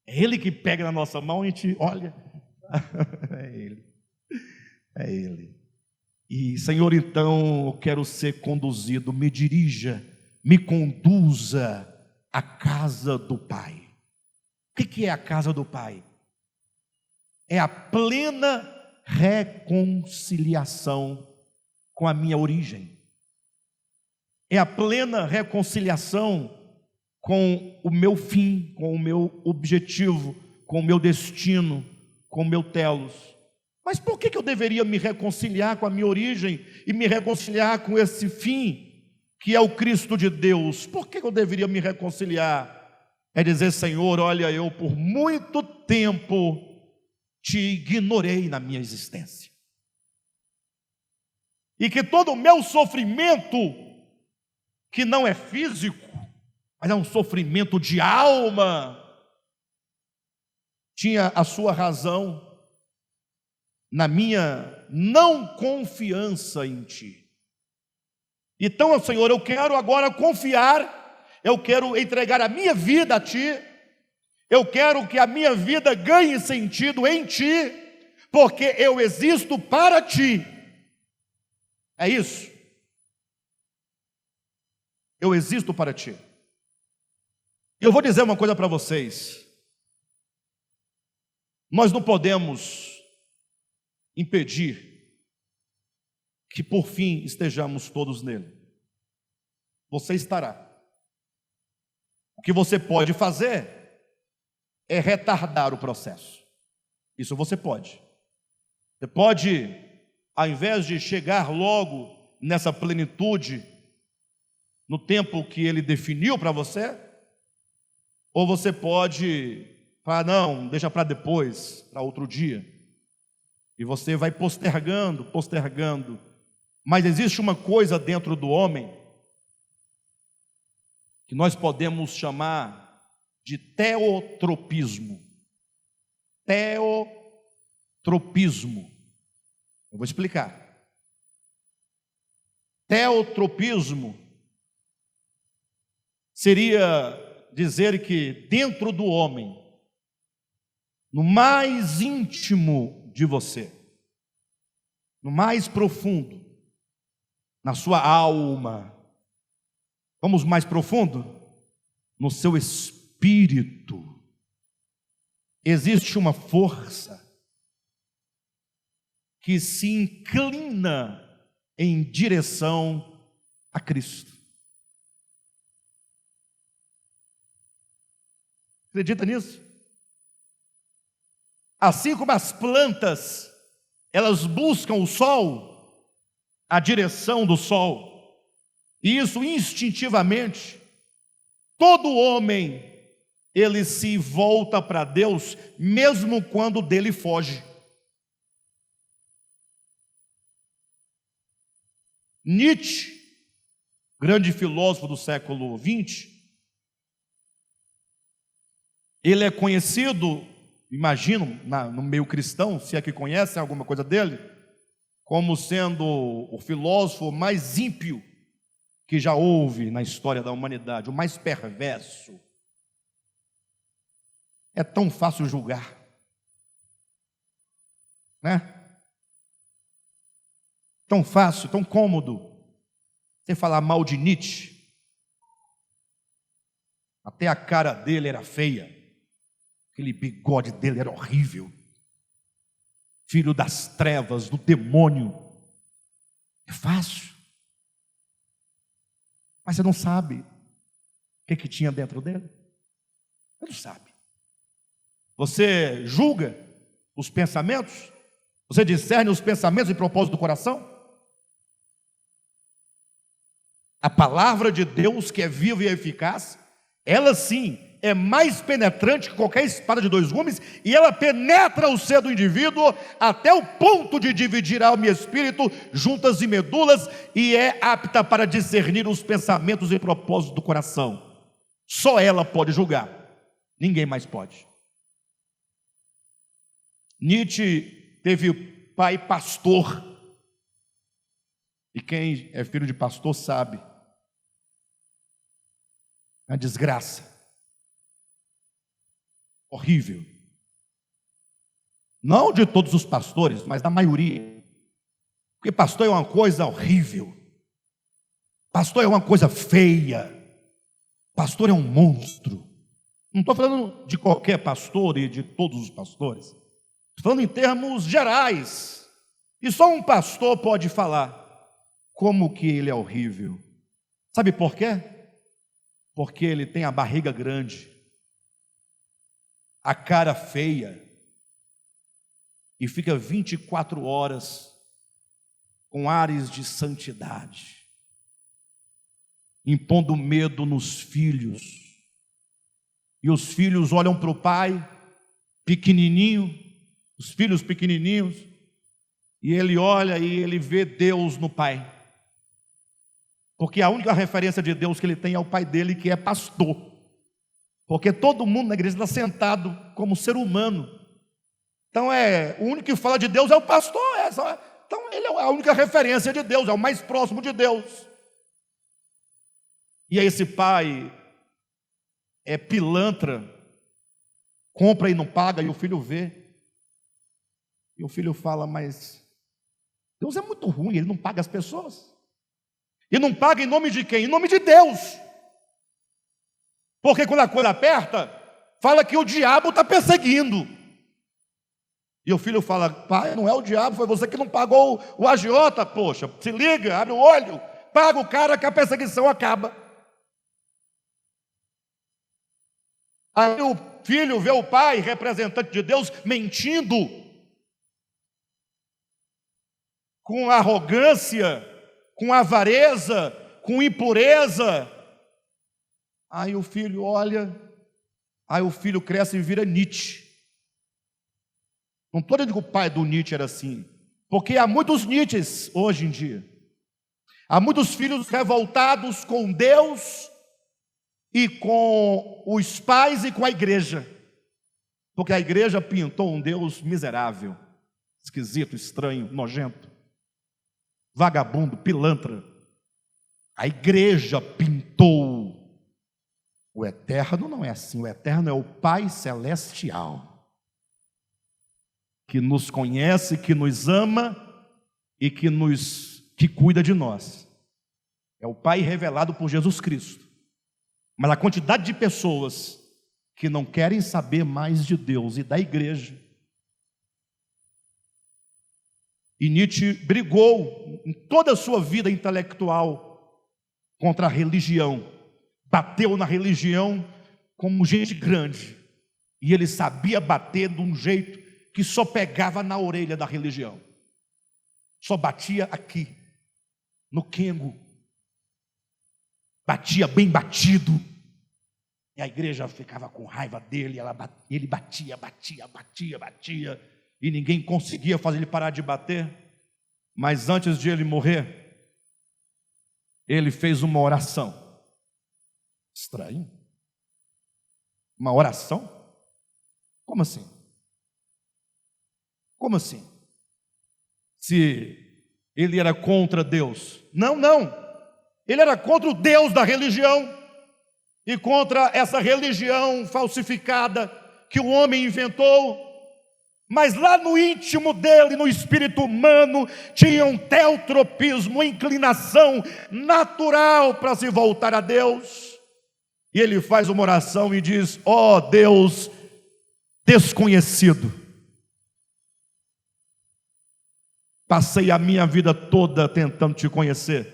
É Ele que pega na nossa mão e a gente olha. É Ele. É Ele. E, Senhor, então, eu quero ser conduzido. Me dirija, me conduza à casa do Pai. O que é a casa do Pai? É a plena reconciliação com a minha origem. É a plena reconciliação com o meu fim, com o meu objetivo, com o meu destino, com o meu telos. Mas por que eu deveria me reconciliar com a minha origem e me reconciliar com esse fim, que é o Cristo de Deus? Por que eu deveria me reconciliar? É dizer, Senhor, olha, eu por muito tempo te ignorei na minha existência. E que todo o meu sofrimento, que não é físico, mas é um sofrimento de alma, tinha a sua razão na minha não confiança em Ti. Então, Senhor, eu quero agora confiar, eu quero entregar a minha vida a Ti, eu quero que a minha vida ganhe sentido em Ti, porque eu existo para Ti. É isso. Eu existo para Ti. Eu vou dizer uma coisa para vocês. Nós não podemos impedir que por fim estejamos todos nele. Você estará. O que você pode fazer é retardar o processo. Isso você pode. Você pode, ao invés de chegar logo nessa plenitude, no tempo que Ele definiu para você, ou você pode falar, não, deixa para depois, para outro dia. E você vai postergando, postergando. Mas existe uma coisa dentro do homem que nós podemos chamar de teotropismo. Teotropismo. Eu vou explicar. Teotropismo seria dizer que dentro do homem, no mais íntimo de você, no mais profundo, na sua alma, vamos mais profundo? No seu espírito, existe uma força que se inclina em direção a Cristo. Acredita nisso? Assim como as plantas, elas buscam o sol, a direção do sol, e isso instintivamente, todo homem, ele se volta para Deus, mesmo quando dele foge. Nietzsche, grande filósofo do século XX, ele é conhecido, imagino, no meio cristão, se é que conhecem alguma coisa dele, como sendo o filósofo mais ímpio que já houve na história da humanidade, o mais perverso. É tão fácil julgar, né? Tão fácil, tão cômodo você falar mal de Nietzsche. Até a cara dele era feia, aquele bigode dele era horrível, filho das trevas, do demônio. É fácil, mas você não sabe o que tinha dentro dele. Você não sabe. Você julga os pensamentos, você discerne os pensamentos e propósitos do coração. A palavra de Deus, que é viva e eficaz, ela sim é mais penetrante que qualquer espada de dois gumes, e ela penetra o ser do indivíduo até o ponto de dividir alma e espírito, juntas e medulas, e é apta para discernir os pensamentos e propósitos do coração. Só ela pode julgar, ninguém mais pode. Nietzsche teve pai pastor, E quem é filho de pastor sabe a desgraça horrível. Não de todos os pastores, mas da maioria. Porque pastor é uma coisa horrível. Pastor é uma coisa feia. Pastor é um monstro. Não estou falando de qualquer pastor e de todos os pastores. Estou falando em termos gerais. E só um pastor pode falar como que ele é horrível. Sabe por quê? Porque ele tem a barriga grande, a cara feia, e fica 24 horas com ares de santidade, impondo medo nos filhos. E os filhos olham para o pai, pequenininho, os filhos pequenininhos, e ele olha e ele vê Deus no pai. Porque a única referência de Deus que ele tem é o pai dele, que é pastor. Porque todo mundo na igreja está sentado como ser humano. Então o único que fala de Deus é o pastor. Então ele é a única referência de Deus, é o mais próximo de Deus. E aí esse pai é pilantra, compra e não paga, e o filho vê. E o filho fala, mas Deus é muito ruim, ele não paga as pessoas. E não paga em nome de quem? Em nome de Deus. Porque quando a coisa aperta, fala que o diabo está perseguindo. E o filho fala, pai, não é o diabo, foi você que não pagou o agiota, poxa, se liga, abre o olho, paga o cara que a perseguição acaba. Aí o filho vê o pai, representante de Deus, mentindo, com arrogância, com avareza, com impureza. Aí o filho olha, aí o filho cresce e vira Nietzsche. Não estou dizendo que o pai do Nietzsche era assim, porque há muitos Nietzsches hoje em dia. Há muitos filhos revoltados com Deus e com os pais e com a igreja, porque a igreja pintou um Deus miserável, esquisito, estranho, nojento, vagabundo, pilantra. A igreja pintou. O eterno não é assim. O eterno é o Pai celestial, que nos conhece, que nos ama e que cuida de nós. É o Pai revelado por Jesus Cristo. Mas a quantidade de pessoas que não querem saber mais de Deus e da igreja. E Nietzsche brigou em toda a sua vida intelectual contra a religião. Bateu na religião como gente grande. E ele sabia bater de um jeito que só pegava na orelha da religião. Só batia aqui, no quengo. Batia bem batido. E a igreja ficava com raiva dele. Ele batia. E ninguém conseguia fazer ele parar de bater. Mas antes de ele morrer, ele fez uma oração. Estranho. Uma oração? Como assim? Como assim? Se ele era contra Deus. Não. Ele era contra o Deus da religião. E contra essa religião falsificada que o homem inventou. Mas lá no íntimo dele, no espírito humano, tinha um teotropismo, uma inclinação natural para se voltar a Deus. E ele faz uma oração e diz, ó Deus desconhecido, passei a minha vida toda tentando te conhecer.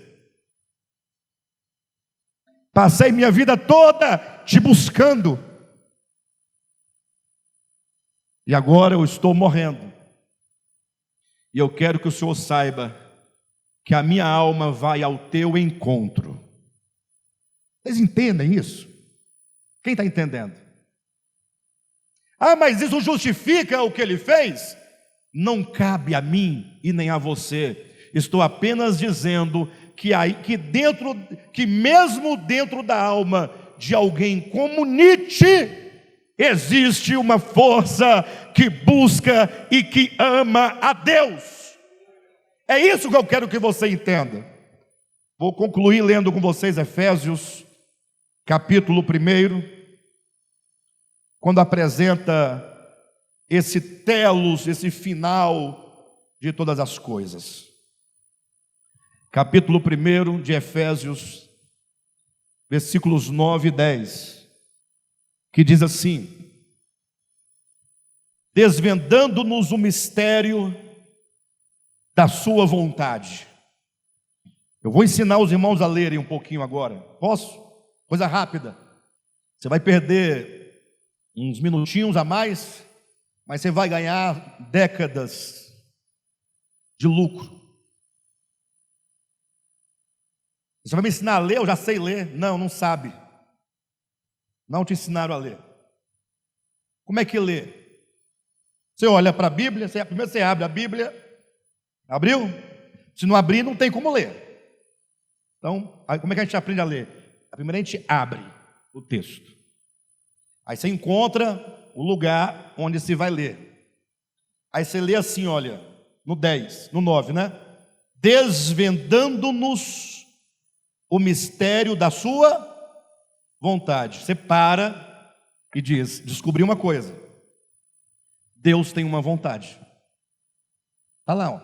Passei minha vida toda te buscando. E agora eu estou morrendo. E eu quero que o Senhor saiba que a minha alma vai ao teu encontro. Vocês entendem isso? Quem está entendendo? Ah, mas isso justifica o que ele fez? Não cabe a mim e nem a você. Estou apenas dizendo que mesmo dentro da alma de alguém como Nietzsche, existe uma força que busca e que ama a Deus. É isso que eu quero que você entenda. Vou concluir lendo com vocês Efésios, capítulo 1, quando apresenta esse telos, esse final de todas as coisas. Capítulo 1 de Efésios, versículos 9 e 10, que diz assim: desvendando-nos o mistério da sua vontade. Eu vou ensinar os irmãos a lerem um pouquinho agora. Posso? Coisa rápida. Você vai perder uns minutinhos a mais, mas você vai ganhar décadas de lucro. Você vai me ensinar a ler? Eu já sei ler. Não sabe. Não te ensinaram a ler. Como é que lê? Você olha para a Bíblia, primeiro você abre a Bíblia. Abriu? Se não abrir, não tem como ler. Então, como é que a gente aprende a ler? Primeiro a gente abre o texto. Aí você encontra o lugar onde se vai ler. Aí você lê assim, olha, no 10, no 9, né? Desvendando-nos o mistério da sua vontade. Você para e diz: descobri uma coisa. Deus tem uma vontade. Está lá, ó.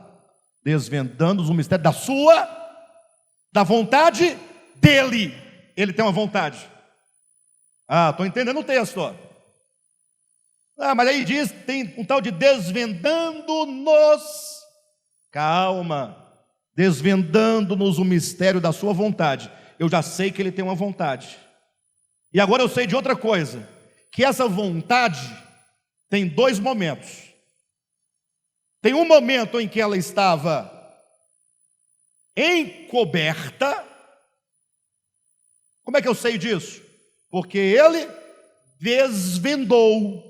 Desvendando-nos o mistério da vontade dele. Ele tem uma vontade. Estou entendendo o texto, ó. Mas aí diz, tem um tal de desvendando-nos. Calma. Desvendando-nos o mistério da sua vontade. Eu já sei que ele tem uma vontade. E agora eu sei de outra coisa, que essa vontade tem dois momentos. Tem um momento em que ela estava encoberta. Como é que eu sei disso? Porque ele desvendou.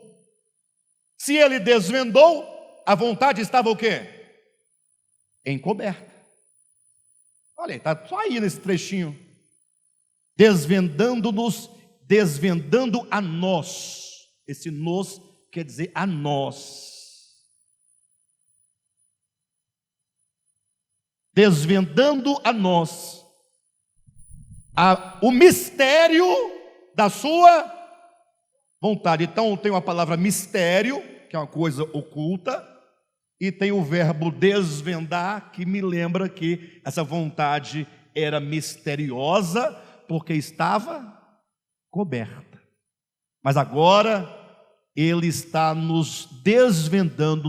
Se ele desvendou, a vontade estava o quê? Encoberta. Olha, está só aí nesse trechinho. Desvendando-nos, desvendando a nós. Esse nós quer dizer a nós. Desvendando a nós o mistério da sua vontade. Então tem a palavra mistério, que é uma coisa oculta, e tem o verbo desvendar, que me lembra que essa vontade era misteriosa, porque estava coberta. Mas agora ele está nos desvendando,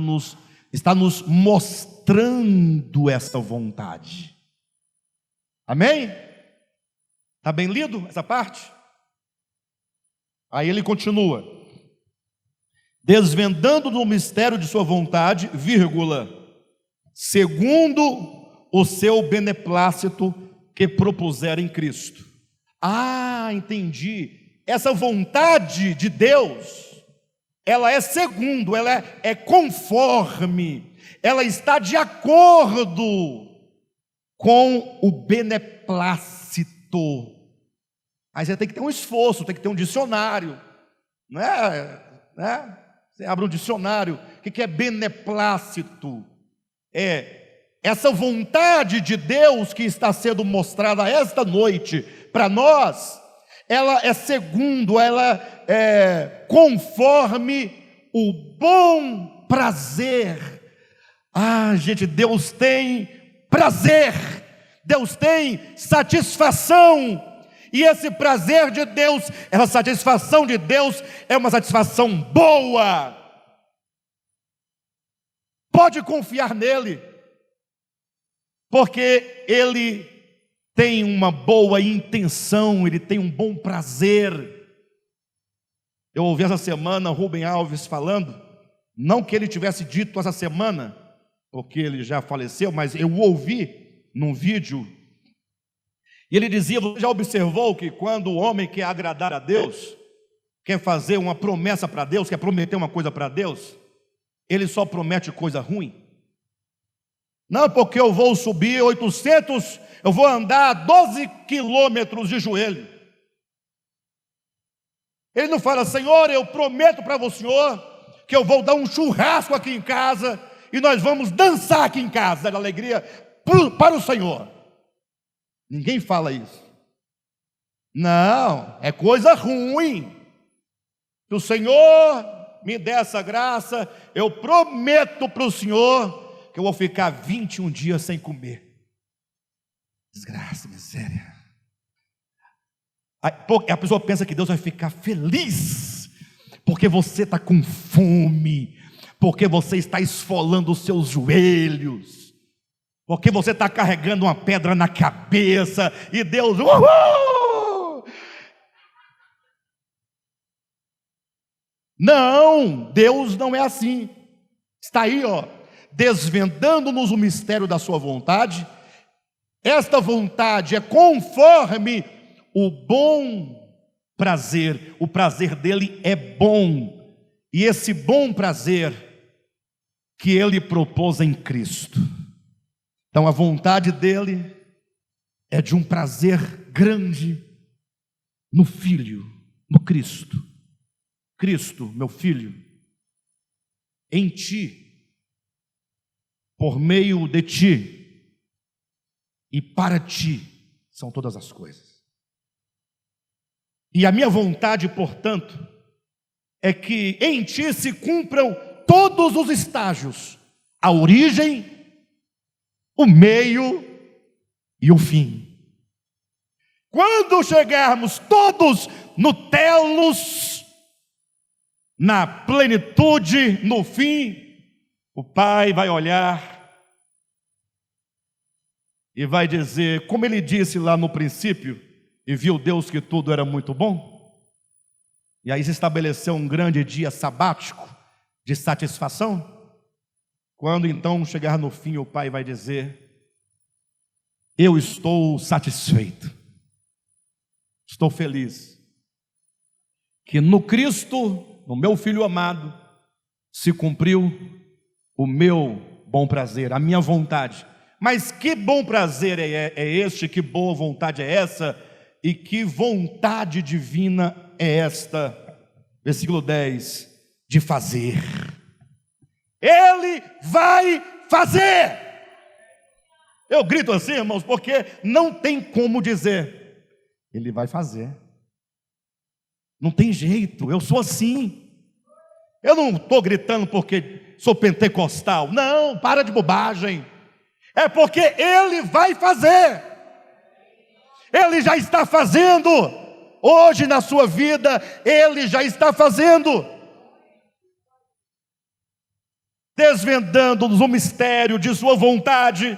está nos mostrando essa vontade. Amém? Está bem lido essa parte? Aí ele continua: desvendando no mistério de sua vontade, vírgula, segundo o seu beneplácito que propusera em Cristo. Entendi. Essa vontade de Deus, ela é segundo, ela é conforme, ela está de acordo com o beneplácito. Aí você tem que ter um esforço, tem que ter um dicionário, não é? Você abre um dicionário. O que é beneplácito? É essa vontade de Deus que está sendo mostrada esta noite para nós. Ela é segundo, ela é conforme o bom prazer. Gente, Deus tem prazer, Deus tem satisfação. E esse prazer de Deus, essa satisfação de Deus é uma satisfação boa. Pode confiar nele, porque ele tem uma boa intenção, ele tem um bom prazer. Eu ouvi essa semana Rubem Alves falando, não que ele tivesse dito essa semana, porque ele já faleceu, mas eu ouvi num vídeo. E ele dizia: você já observou que quando o homem quer agradar a Deus, quer fazer uma promessa para Deus, quer prometer uma coisa para Deus, ele só promete coisa ruim? Não, porque eu vou subir 800, eu vou andar 12 quilômetros de joelho. Ele não fala: Senhor, eu prometo para o Senhor que eu vou dar um churrasco aqui em casa e nós vamos dançar aqui em casa, dar alegria para o Senhor. Ninguém fala isso. Não, é coisa ruim. Se o Senhor me der essa graça, eu prometo para o Senhor que eu vou ficar 21 dias sem comer. Desgraça, miséria. A pessoa pensa que Deus vai ficar feliz porque você está com fome, porque você está esfolando os seus joelhos, porque você está carregando uma pedra na cabeça e Deus, uhul! Não, Deus não é assim. Está aí, desvendando-nos o mistério da sua vontade. Esta vontade é conforme o bom prazer. O prazer dele é bom, e esse bom prazer que ele propôs em Cristo. Então a vontade dele é de um prazer grande no Filho, no Cristo. Cristo, meu Filho, em ti, por meio de ti e para ti são todas as coisas. E a minha vontade, portanto, é que em ti se cumpram todos os estágios: a origem, o meio e o fim. Quando chegarmos todos no telos, na plenitude, no fim, o Pai vai olhar e vai dizer, como ele disse lá no princípio, e viu Deus que tudo era muito bom, e aí se estabeleceu um grande dia sabático de satisfação. Quando então chegar no fim, o Pai vai dizer, eu estou satisfeito, estou feliz, que no Cristo, no meu Filho amado, se cumpriu o meu bom prazer, a minha vontade. Mas que bom prazer é este, que boa vontade é essa, e que vontade divina é esta? Versículo 10, de fazer. Ele vai fazer. Eu grito assim, irmãos, porque não tem como dizer. Ele vai fazer. Não tem jeito, eu sou assim. Eu não estou gritando porque sou pentecostal. Não, para de bobagem. É porque Ele vai fazer. Ele já está fazendo. Hoje na sua vida, Ele já está fazendo. Desvendando-nos o mistério de sua vontade,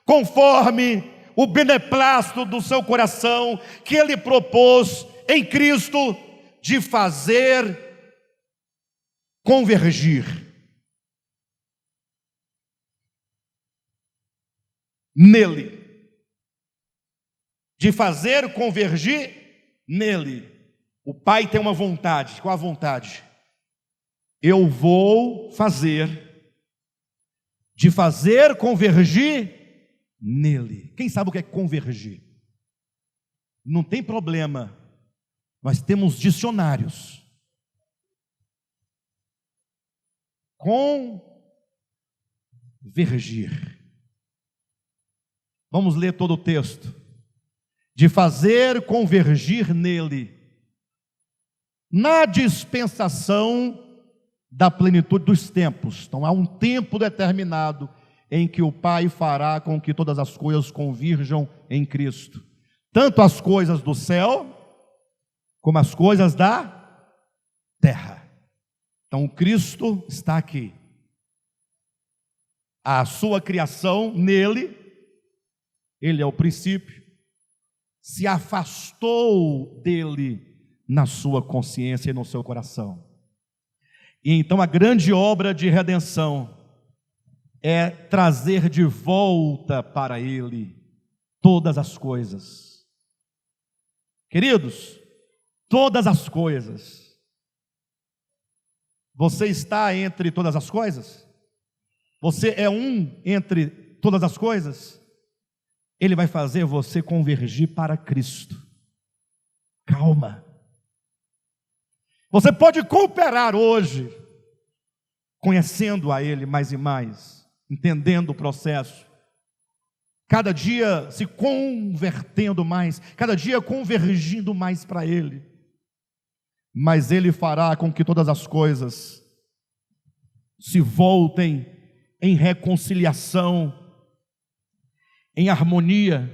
conforme o beneplácito do seu coração, que Ele propôs em Cristo, de fazer convergir nele, de fazer convergir nele. O Pai tem uma vontade. Qual a vontade? Eu vou fazer, de fazer convergir nele. Quem sabe o que é convergir? Não tem problema, nós temos dicionários. Convergir. Vamos ler todo o texto. De fazer convergir nele, na dispensação da plenitude dos tempos. Então há um tempo determinado em que o Pai fará com que todas as coisas convirjam em Cristo. Tanto as coisas do céu, como as coisas da terra. Então Cristo está aqui. A sua criação nele, Ele é o princípio, se afastou dele na sua consciência e no seu coração. E então a grande obra de redenção é trazer de volta para Ele todas as coisas. Queridos, todas as coisas. Você está entre todas as coisas? Você é um entre todas as coisas? Ele vai fazer você convergir para Cristo. Calma. Você pode cooperar hoje, conhecendo a Ele mais e mais, entendendo o processo, cada dia se convertendo mais, cada dia convergindo mais para Ele. Mas Ele fará com que todas as coisas se voltem em reconciliação, em harmonia,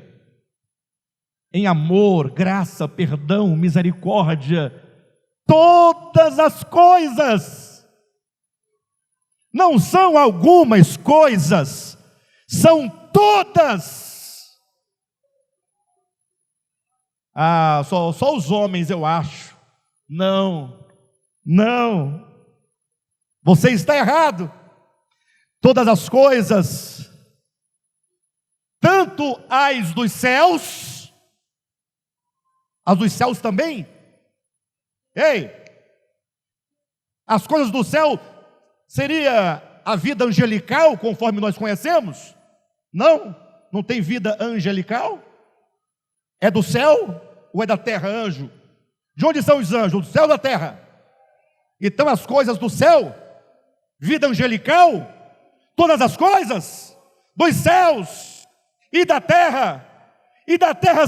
em amor, graça, perdão, misericórdia. Todas as coisas, não são algumas coisas, são todas. Só os homens, eu acho. Não, você está errado. Todas as coisas, tanto as dos céus, as dos céus também. Ei, as coisas do céu seria a vida angelical, conforme nós conhecemos? Não tem vida angelical? É do céu ou é da terra, anjo? De onde são os anjos? Do céu ou da terra? Então as coisas do céu, vida angelical, todas as coisas dos céus e da terra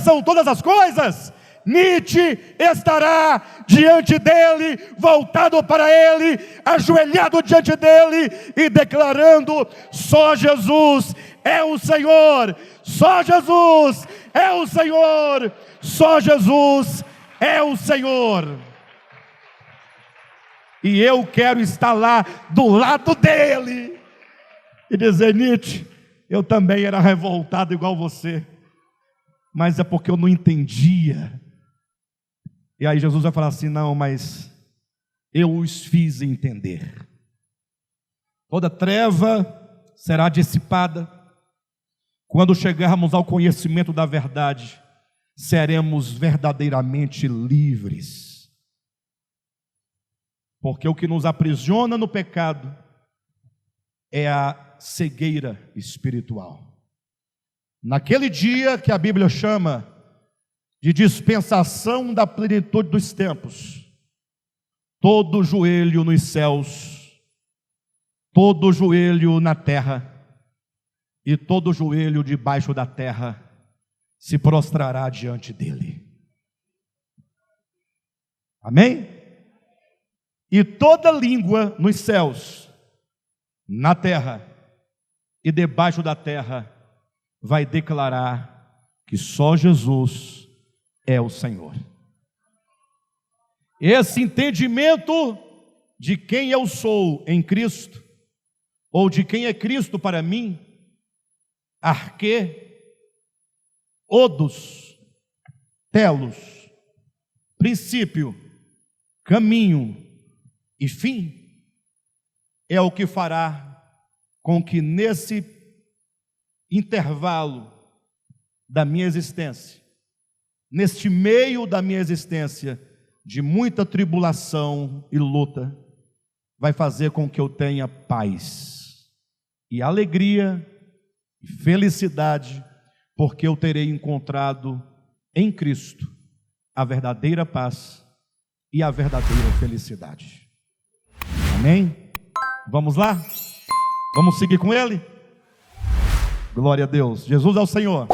são todas as coisas. Nietzsche estará diante dele, voltado para ele, ajoelhado diante dele e declarando: só Jesus é o Senhor, só Jesus é o Senhor, só Jesus é o Senhor. E eu quero estar lá do lado dele e dizer: Nietzsche, eu também era revoltado igual você, mas é porque eu não entendia. E aí Jesus vai falar assim: não, mas eu os fiz entender. Toda treva será dissipada. Quando chegarmos ao conhecimento da verdade, seremos verdadeiramente livres. Porque o que nos aprisiona no pecado é a cegueira espiritual. Naquele dia que a Bíblia chama de dispensação da plenitude dos tempos, todo joelho nos céus, todo joelho na terra e todo joelho debaixo da terra se prostrará diante dele. Amém? E toda língua nos céus, na terra e debaixo da terra vai declarar que só Jesus é o Senhor. Esse entendimento de quem eu sou em Cristo, ou de quem é Cristo para mim, arquê, odos, telos, princípio, caminho e fim, é o que fará com que nesse intervalo da minha existência, neste meio da minha existência, de muita tribulação e luta, vai fazer com que eu tenha paz e alegria e felicidade, porque eu terei encontrado em Cristo a verdadeira paz e a verdadeira felicidade. Amém? Vamos lá? Vamos seguir com Ele? Glória a Deus. Jesus é o Senhor.